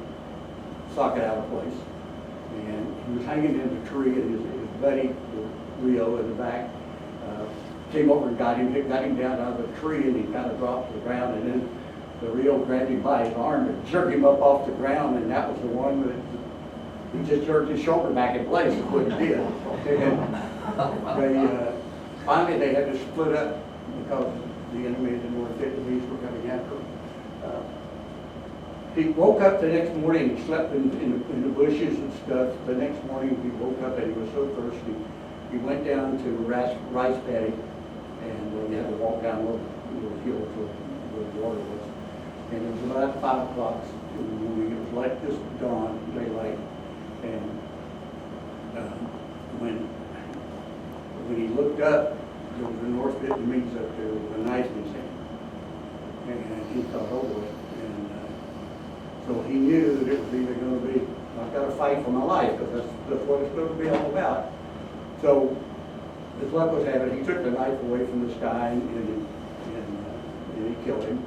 socket out of place, and he was hanging in the tree, and his buddy, Rio, in the back, came over and got him down out of the tree, and he kind of dropped to the ground, and then the Rio grabbed him by his arm and jerked him up off the ground, and that was the one that he just jerked his shoulder back in place, is what he did. And finally they had to split up because the enemy, the North Vietnamese, were coming after him. He woke up the next morning, he slept in the bushes and stuff. The next morning he woke up and he was so thirsty. He went down to rice paddy, and he had to walk down a little hill where the water was. And it was about 5 o'clock in the morning. It was like this dawn, daylight. And when he looked up, there was a North Vietnamese up there with a knife in his hand. And he thought over it. And so he knew that it was either going to be, I've got to fight for my life, because that's what it's going to be all about. So, as luck was having, he took the knife away from this guy, and he killed him.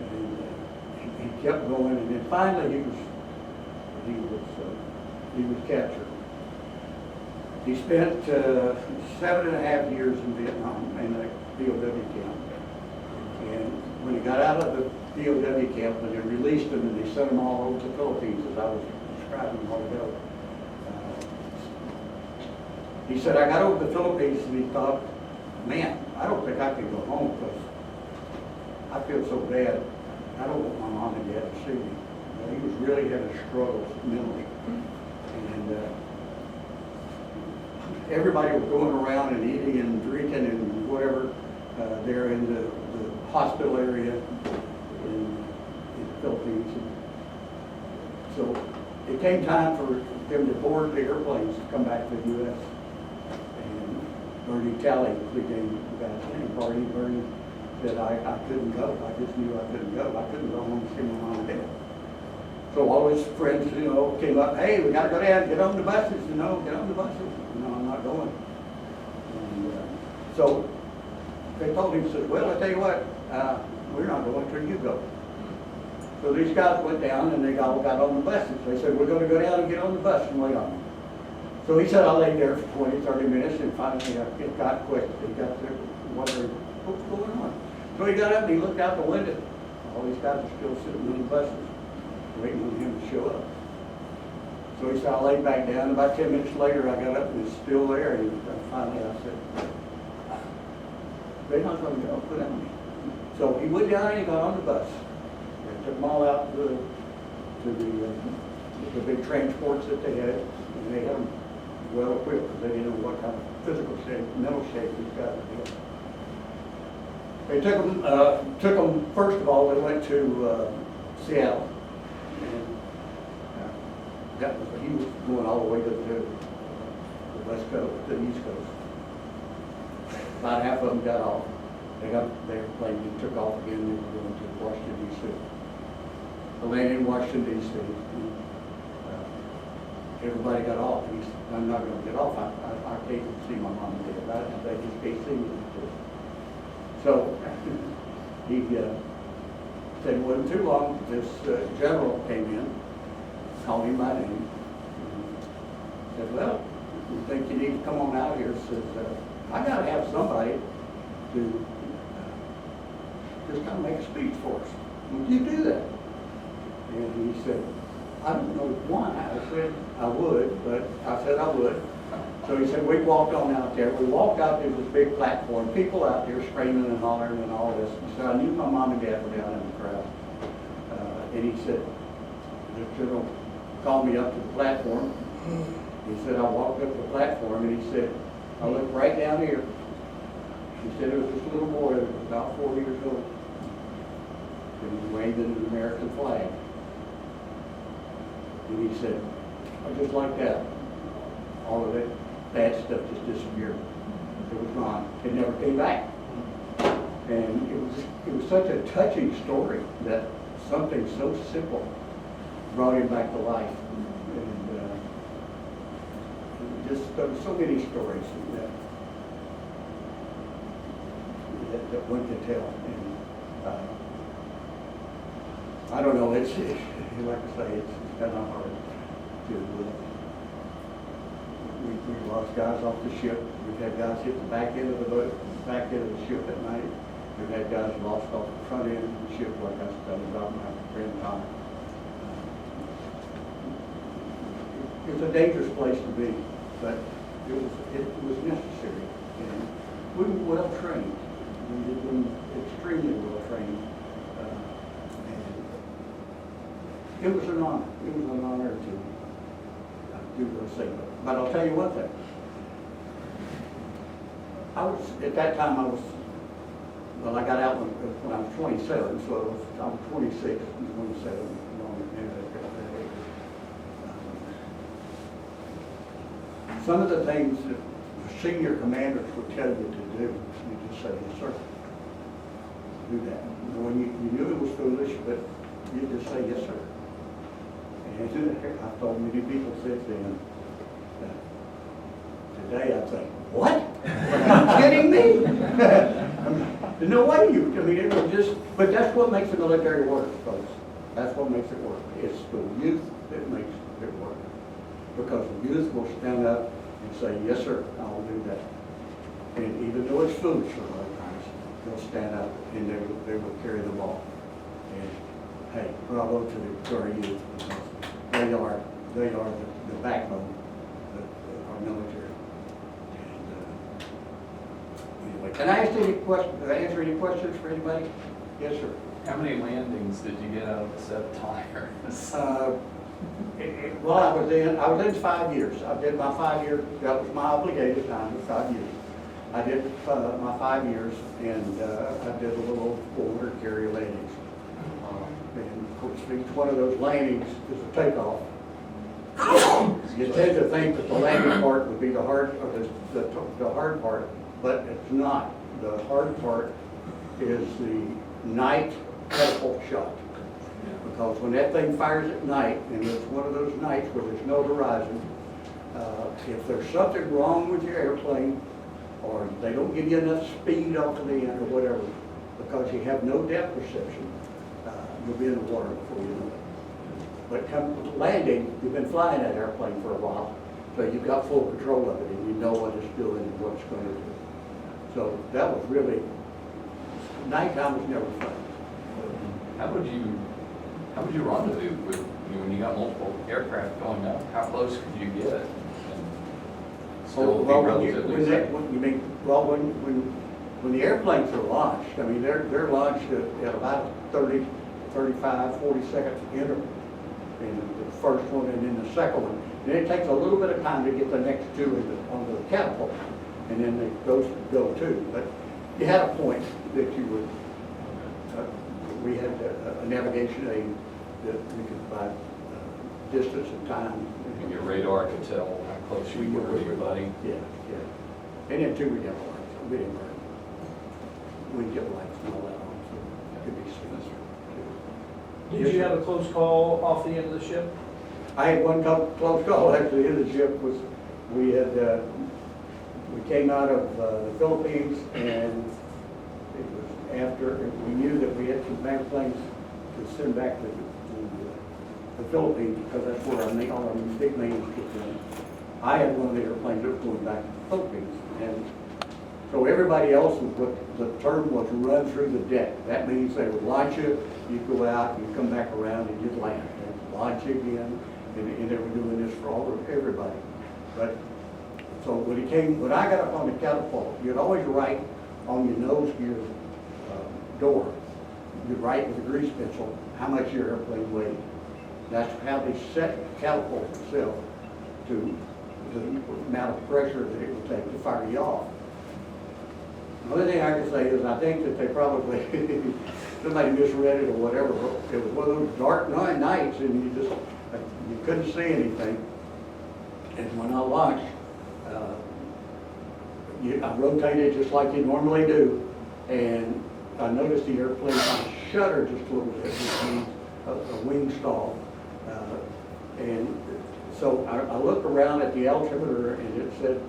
And he kept going, and then finally he was captured. He spent 7.5 years in Vietnam in a POW camp. And when he got out of the POW camp, when they released him, and they sent him all over the Philippines, as I was describing a while ago. He said, I got over the Philippines, and he thought, man, I don't think I can go home, because I feel so bad. I don't want my mom and dad to see me. He was really having struggles mentally. And everybody was going around and eating and drinking and whatever there in the hospital area in the Philippines. And so it came time for them to board the airplanes to come back to the U.S. And Bernie Talley became the guy's name. Bernie said, I couldn't go. I just knew I couldn't go. I couldn't go home and see my mom and dad. So all his friends, came up, hey, we got to go down, get on the buses, get on the buses. No, I'm not going. And so they told him, said, well, I tell you what, we're not going till you go. So these guys went down, and they all got on the buses. They said, we're going to go down and get on the bus and wait on them. So he said, I laid there for 20, 30 minutes, and finally it got quick. He got there, wondering what's going on. So he got up and he looked out the window. All these guys are still sitting on the buses, waiting on him to show up. So he said, I laid back down. About 10 minutes later, I got up and it's still there. And finally I said, they're not going to go, put on me. So he went down and he got on the bus. They took them all out to the big transports that they had. And they had them well equipped, because they didn't know what kind of physical shape, mental shape these guys were in. They took them, first of all, they went to Seattle. And he was going all the way to the west coast, to the east coast. About half of them got off. They got their plane and took off again. They were going to Washington, D.C. They landed in Washington, D.C. Everybody got off. He said, I'm not going to get off. I can't see my mom and dad. They just can't see me. So he said it wasn't too long. This general came in, called him by name, said, well, we think you need to come on out here. Says, I got to have somebody to just kind of make a speech for us. Would you do that? And he said, I don't know why. I said I would, but I said I would. So he said, we walked on out there. We walked out there to this big platform, people out there screaming and hollering and all this. He said, I knew my mom and dad were down in the crowd. And he said, the general called me up to the platform. He said, I walked up the platform, and he said, I looked right down here. He said, it was this little boy that was about 4 years old. and he waved an American flag. And he said, just like that, all of that bad stuff just disappeared. It was gone. It never came back. And it was such a touching story that something so simple brought him back to life. And just there were so many stories that one could tell. And I don't know. It's like I say, it's kind of hard to. We've lost guys off the ship. We've had guys hit the back end of the boat, back end of the ship at night. We've had guys lost off the front end of the ship, like I was telling about my friend Tom. It's a dangerous place to be, but it was necessary. And we were well trained. We were extremely well trained. And it was an honor. It was an honor to do those things. But I'll tell you one thing. At that time I got out when I was 27, so I was 26 and 27. Some of the things that senior commanders would tell you to do, you just say, yes, sir. Do that. When you knew it was foolish, but you just say, yes, sir. And I've told many people since then, today I'd say, what? Are you kidding me? No way you, I mean, it was just, but that's what makes the military work, folks. That's what makes it work. It's the youth that makes it work. Because the youth will stand up and say, yes, sir, I'll do that. And even though it's foolish a lot of times, they'll stand up and they will carry the ball. And hey, bravo to our youth. They are the backbone of our military. Anyway, can I answer any questions for anybody? Yes, sir. How many landings did you get out of the 7 tires? Well, I was in 5 years. I did my 5 year, that was my obligated time, was 5 years. I did my 5 years, and I did a little 400 carry landings. And of course, each one of those landings is a takeoff. You tend to think that the landing part would be the hard, or the hard part, but it's not. The hard part is the night catapult shot. Because when that thing fires at night, and it's one of those nights where there's no horizon, if there's something wrong with your airplane, or they don't give you enough speed off of the end or whatever, because you have no depth perception, you'll be in the water before you know it. But come landing, you've been flying that airplane for a while, so you've got full control of it, and you know what it's doing and what it's going to do. So that was really, nighttime was never fun. How would you rendezvous with, when you got multiple aircraft going up? How close could you get? And still be relatively safe? When the airplanes are launched, I mean, they're launched at about 30, 35, 40 seconds interval. And the first one and then the second one. And it takes a little bit of time to get the next two onto the catapult. And then those go too. But you had a point that you would, we had a navigation aid that we could provide distance and time. And your radar could tell how close you were to your buddy. Yeah, yeah. And then too, we got lights. We didn't burn. We'd get lights and all that on, so it could be seen. Did you have a close call off the end of the ship? I had one close call actually in the ship. Was we came out of the Philippines, and it was after we knew that we had some airplanes to send back to the Philippines, because that's where all our big names kicked in. I had one of the airplanes that was going back to the Philippines, and so everybody else was, what the term was, run through the deck. That means they would launch you, you'd go out, you'd come back around, and you'd land, and launch you again, and they were doing this for everybody. But so when I got up on the catapult, you'd always write on your nose gear door, you'd write with a grease pencil how much your airplane weighed. That's how they set the catapult itself to the amount of pressure that it would take to fire you off. The only thing I can say is I think that they probably somebody misread it or whatever. It was one of those dark nights and you couldn't see anything. And when I launched, I rotated just like you normally do, and I noticed the airplane shuddered just a little bit, which means a wing stall. And so I looked around at the altimeter and it said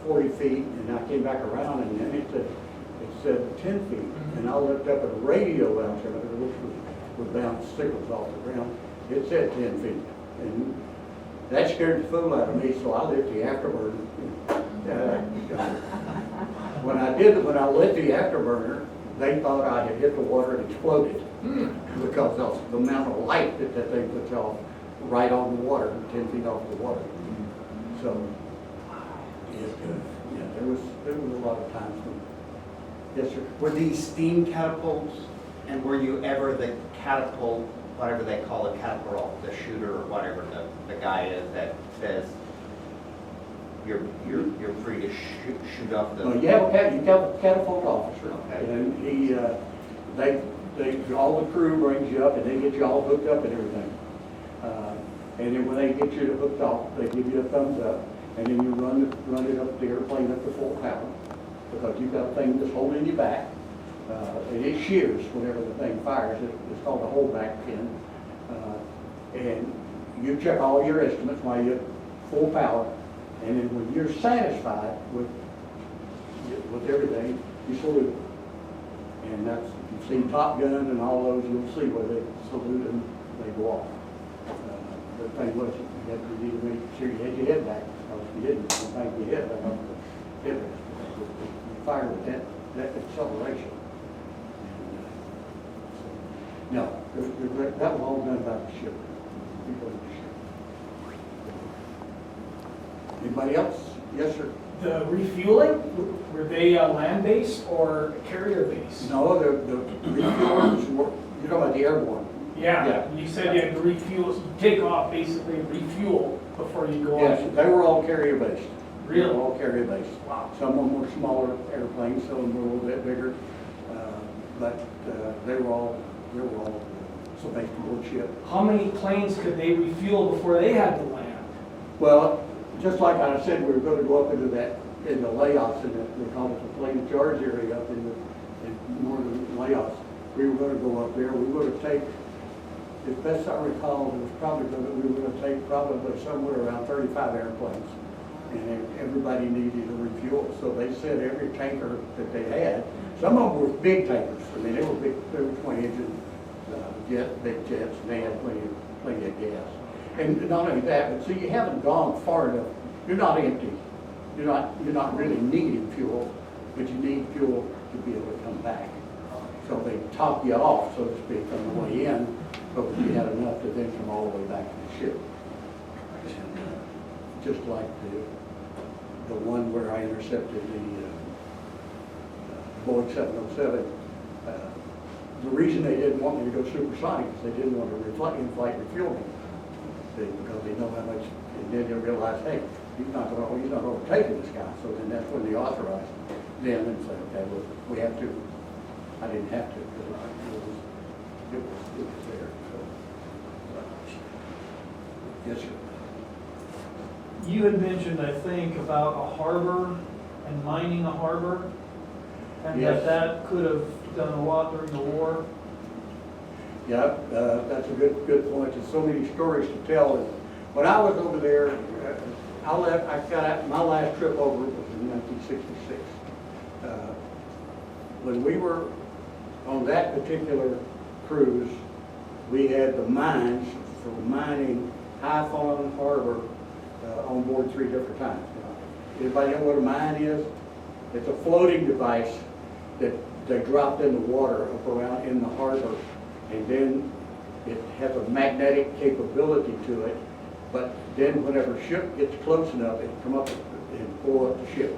40 feet, and I came back around and then it said 10 feet. And I looked up at a radio altimeter, which would bounce signals off the ground. It said 10 feet. And that scared the fool out of me, so I lit the afterburner. When I lit the afterburner, they thought I had hit the water and exploded because of the amount of light that they put off right on the water, 10 feet off the water. So, there was a lot of times when, yes, sir. Were these steam catapults, and were you ever the catapult, whatever they call a catapult, the shooter or whatever the guy is that says you're free to shoot off the? No, you have a catapult officer, Okay. and all the crew brings you up, and they get you all hooked up and everything. And then when they get you hooked off, they give you a thumbs up, and then you run it up the airplane up to full power, because you've got a thing that's holding you back, and it shears whenever the thing fires. It's called a holdback pin, and you check all your estimates while you're full power, and then when you're satisfied with everything, you salute. And that's, if you've seen Top Gun and all those, you'll see where they salute and they go off. The thing was, you had to either make sure you had your head back, or if you didn't, you bang your head back on the headrest. You fire with that acceleration. No, that was all done by the ship. People in the ship. Anybody else? Yes, sir. The refueling, were they land-based or carrier-based? No, the refuelers were, you're talking about the airborne. Yeah, you said you had to refuel, so you take off basically and refuel before you go Yes, on. they were all carrier-based. They Really? were all carrier-based. Wow. Some of them were smaller airplanes, some of them were a little bit bigger, but they were all so based aboard ship. How many planes could they refuel before they had to land? Well, just like I said, we were going to go up into the Laos, and they call it the plane charge area up in northern Laos. We were going to go up there. We were going to take, as best I recall, we were going to take probably somewhere around 35 airplanes, and everybody needed a refuel. So they said every tanker that they had, some of them were big tankers. I mean, they were twin engine big jets, and they had plenty of gas. And not only that, but see, you haven't gone far enough. You're not empty. You're not really needing fuel, but you need fuel to be able to come back. So they top you off, so to speak, on the way in, but you had enough to then come all the way back to the ship. Just like the one where I intercepted the Boeing 707. The reason they didn't want me to go supersonic is they didn't want to in-flight refuel me. Because they know how much, and then they realize, hey, he's not overtaking this guy. So then that's when they authorized them and said, okay, well, we have to. I didn't have to, because it was there. So, yes, sir. You had mentioned, I think, about a harbor and mining a harbor, and Yes. that could have done a lot during the war. Yeah, that's a good point. There's so many stories to tell. When I was over there, I got out, my last trip over was in 1966. When we were on that particular cruise, we had the mines for mining High Fawn Harbor on board 3 different times. Anybody know what a mine is? It's a floating device that they dropped in the water up around in the harbor, and then it has a magnetic capability to it, but then whenever a ship gets close enough, it come up and pull up the ship.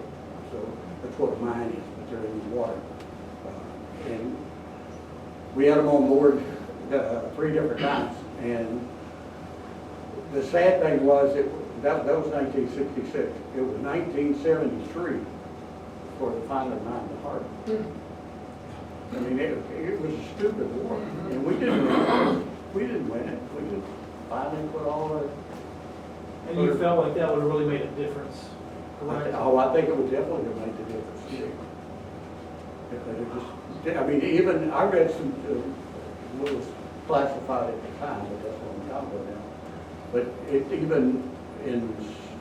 So that's what a mine is, but they're in the water. And we had them on board 3 different times, and the sad thing was that was 1966. It was 1973 before they finally mined the harbor. I mean, it was a stupid war, and we didn't win it. We just finally put all the. And you felt like that would have really made a difference, correct? Oh, I think it would definitely have made the difference, yeah. Because it just, I mean, even, I read some, what was classified at the time, but that's a long time ago now. But even in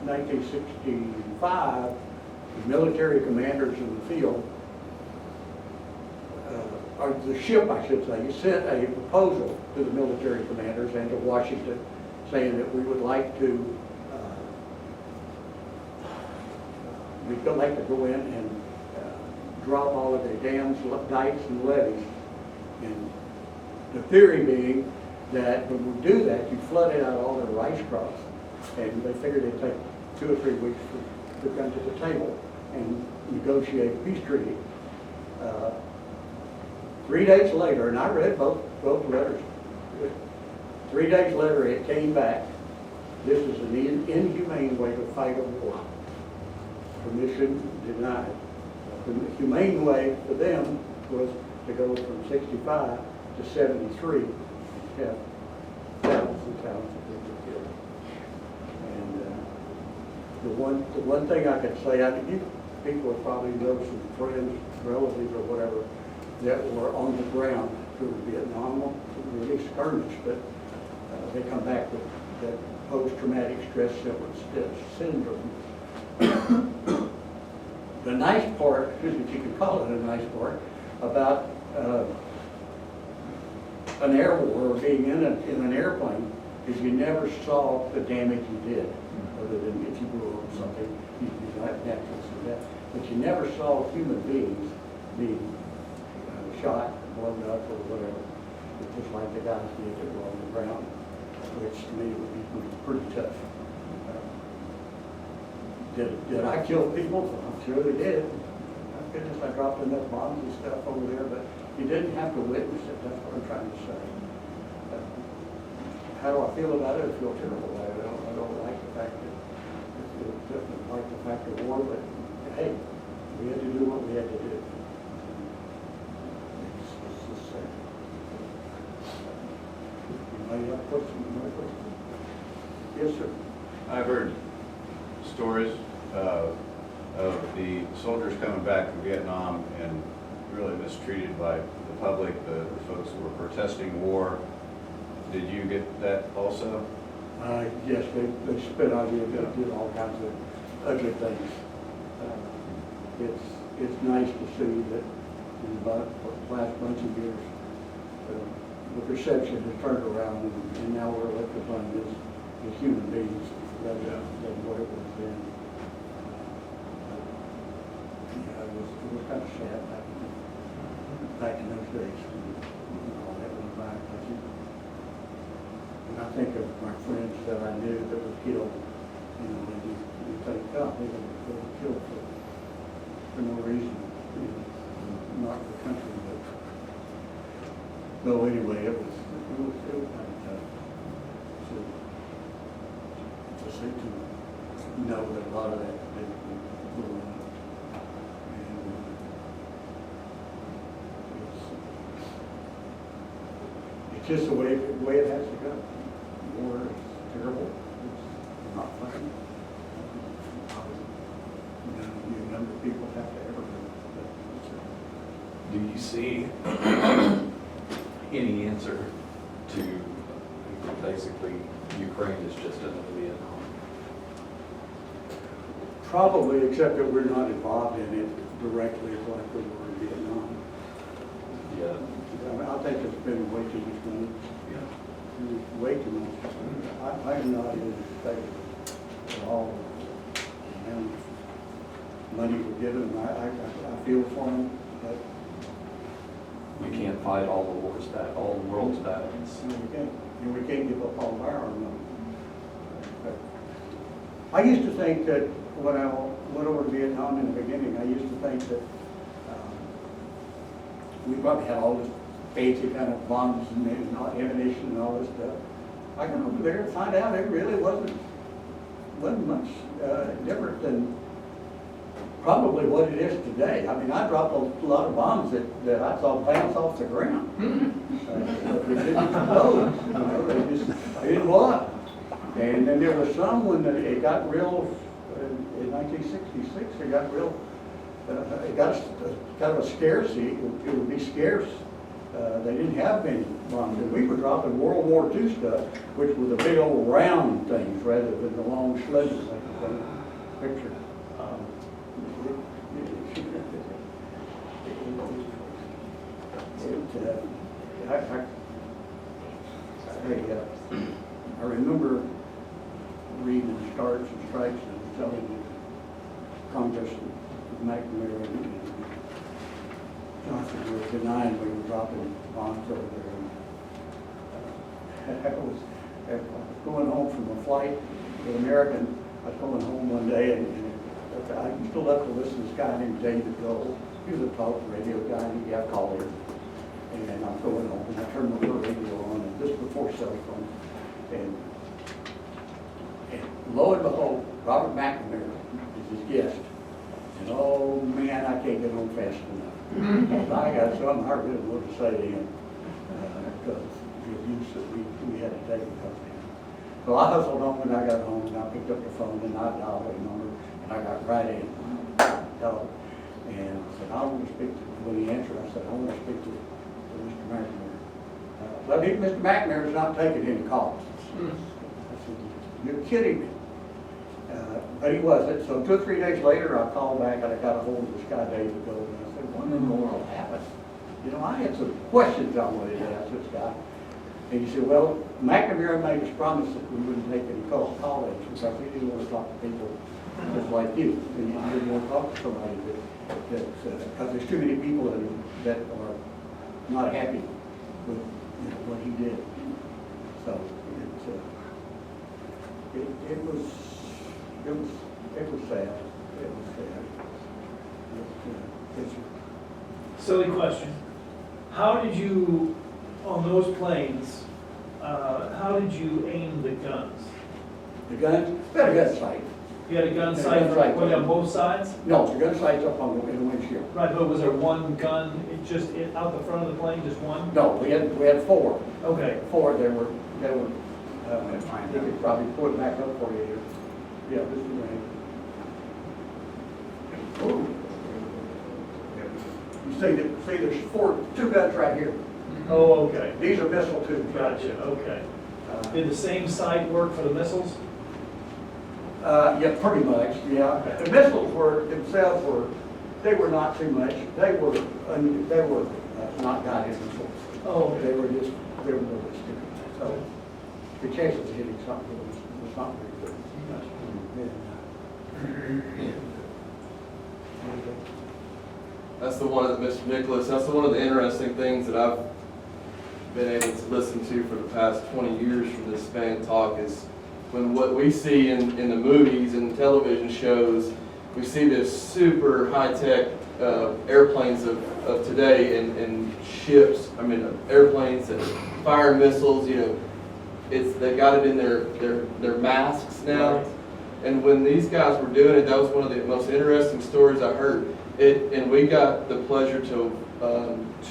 1965, the military commanders in the field, or the ship, I should say, sent a proposal to the military commanders and to Washington saying that we would like to go in and drop all of the dams, dikes, and levees. And the theory being that when we do that, you flooded out all their rice crops. And they figured it'd take 2 or 3 weeks to come to the table and negotiate a peace treaty. 3 days later, and I read both letters. 3 days later, it came back. This is an inhumane way to fight a war. Permission denied. The humane way for them was to go from 65 to 73, have thousands and thousands of people killed. And the one thing I could say, I think people probably know some friends, relatives, or whatever that were on the ground through Vietnam, really skirmished, but they come back with that post-traumatic stress syndrome. The nice part, if you can call it a nice part, about an air war or being in an airplane is you never saw the damage you did, other than if you blew up something, you got natural from that. But you never saw human beings being shot, blown up, or whatever. It's just like the guys did that were on the ground, which to me would be pretty tough. Did I kill people? I'm sure they did. My goodness, I dropped enough bombs and stuff over there, but you didn't have to witness it. That's what I'm trying to say. How do I feel about it? I feel terrible about it. I don't like the fact that, I definitely like the fact of war, but hey, we had to do what we had to do. It's just sad. Anybody have questions? Another question? Yes, sir. I've heard stories of the soldiers coming back from Vietnam and really mistreated by the public, the folks who were protesting war. Did you get that also? Yes, they spit on you, they did all kinds of ugly things. It's nice to see that in about the last bunch of years, the perception has turned around, and now we're looked upon as human beings rather than what it was then. Yeah, it was kind of sad back in those days. All that went by. When I think of my friends that I knew that were killed, and you think, oh, they were killed for no reason, not the country, but no. Anyway, it was kind of tough to know that a lot of that had been going on. And it's just the way it has to go. War is terrible. It's not fun. You number of people have to ever Do you see any answer to basically Ukraine is just another Vietnam? Probably, except that we're not involved in it directly like we were in Vietnam. Yeah. I mean, I think there's been way too much money. Yeah. Way too much. I'm not in favor at all. And money we're given them, I feel for them, but You can't fight all the wars back, all the world's battles. we can't give up all of our own money. I used to think that when I went over to Vietnam in the beginning, I used to think that we probably had all this fancy kind of bombs and ammunition and all this stuff. I got over there and find out it really wasn't much different than probably what it is today. I mean, I dropped a lot of bombs that I saw bounce off the ground. But they didn't explode, you know, they didn't blow up. And then there was some when it got real, in 1966, it got real, it got kind of a scarcity, it would be scarce. They didn't have many bombs, and we were dropping World War II stuff, which were the big old round things rather than the long sledges like the picture. I remember reading the Stars and Stripes and telling the Congress and McNamara and Johnson were denying we were dropping bombs over there. I was going home from a flight with American. I was going home one day and I used to love to listen to this guy named David Gold. He was a talk radio guy and he got called in. And I'm going home and I turned the radio on and this before cell phone. And lo and behold, Robert McNamara is his guest. And oh man, I can't get home fast enough. I got something I really wanted to say to him because we had to take it up there. So I hustled home when I got home and I picked up the phone and I dialed a number and I got right in. Hello. And I said, I want to speak to, when he answered, I said, I want to speak to Mr. McNamara. But Mr. McNamara is not taking any calls. I said, you're kidding me. But he wasn't. So 2 or 3 days later, I called back and I got a hold of this guy, David Gold, and I said, what in the world happened? You know, I had some questions I wanted to ask this guy. And he said, well, McNamara made us promise that we wouldn't take any calls because we didn't want to talk to people just like you. And you didn't want to talk to somebody because there's too many people that are not happy with what he did. So it was sad. It was sad. Silly question. How did you, on those planes, how did you aim the guns? The guns, we had a gun sight. You had a gun Yeah, sight gun sight. on both sides? No, the gun sight's up on in the windshield. Right, but was there one gun, out the front of the plane, just one? No, we had 4. Okay. 4, they were, you could probably pull it back up for you here. Yeah, this is right. Ooh. You see, there's 2 guns right here. Oh, okay. These are missile tubes. Gotcha, okay. Did the same sight work for the missiles? Yeah, pretty much, yeah. The missiles themselves were not too much. They were not guided missiles. Oh, okay. They were ballistic. So the chances of hitting something was not very good. That's the one that Mr. Nicholas, that's one of the interesting things that I've been able to listen to for the past 20 years from this span talk is when what we see in the movies and television shows, we see this super high-tech airplanes of today and ships, airplanes that fire missiles, they got it in their masks now. Right. And when these guys were doing it, that was one of the most interesting stories I heard. And we got the pleasure to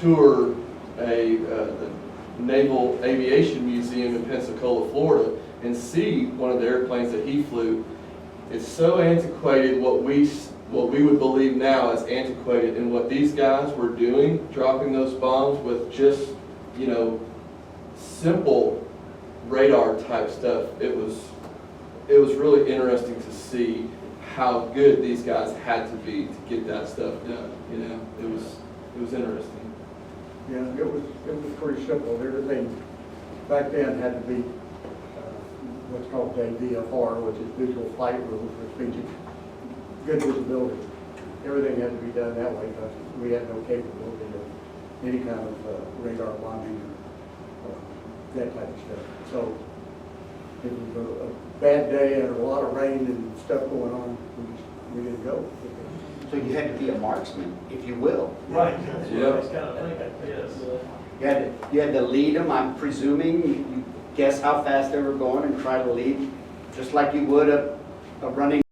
tour the Naval Aviation Museum in Pensacola, Florida, and see one of the airplanes that he flew. It's so antiquated, what we would believe now as antiquated, and what these guys were doing, dropping those bombs with just, simple radar type stuff. It was really interesting to see how good these guys had to be to get that stuff done. It was interesting. Yeah, it was pretty simple. Everything back then had to be what's called VFR, which is visual flight rules, which means good visibility. Everything had to be done that way because we had no capability of any kind of radar bombing or that type of stuff. So it was a bad day and a lot of rain and stuff going on. We didn't go. So you had to be a marksman, if you will. Right, that's what I was kind of thinking, yes. You had to lead them, I'm presuming. You guess how fast they were going and try to lead, just like you would a running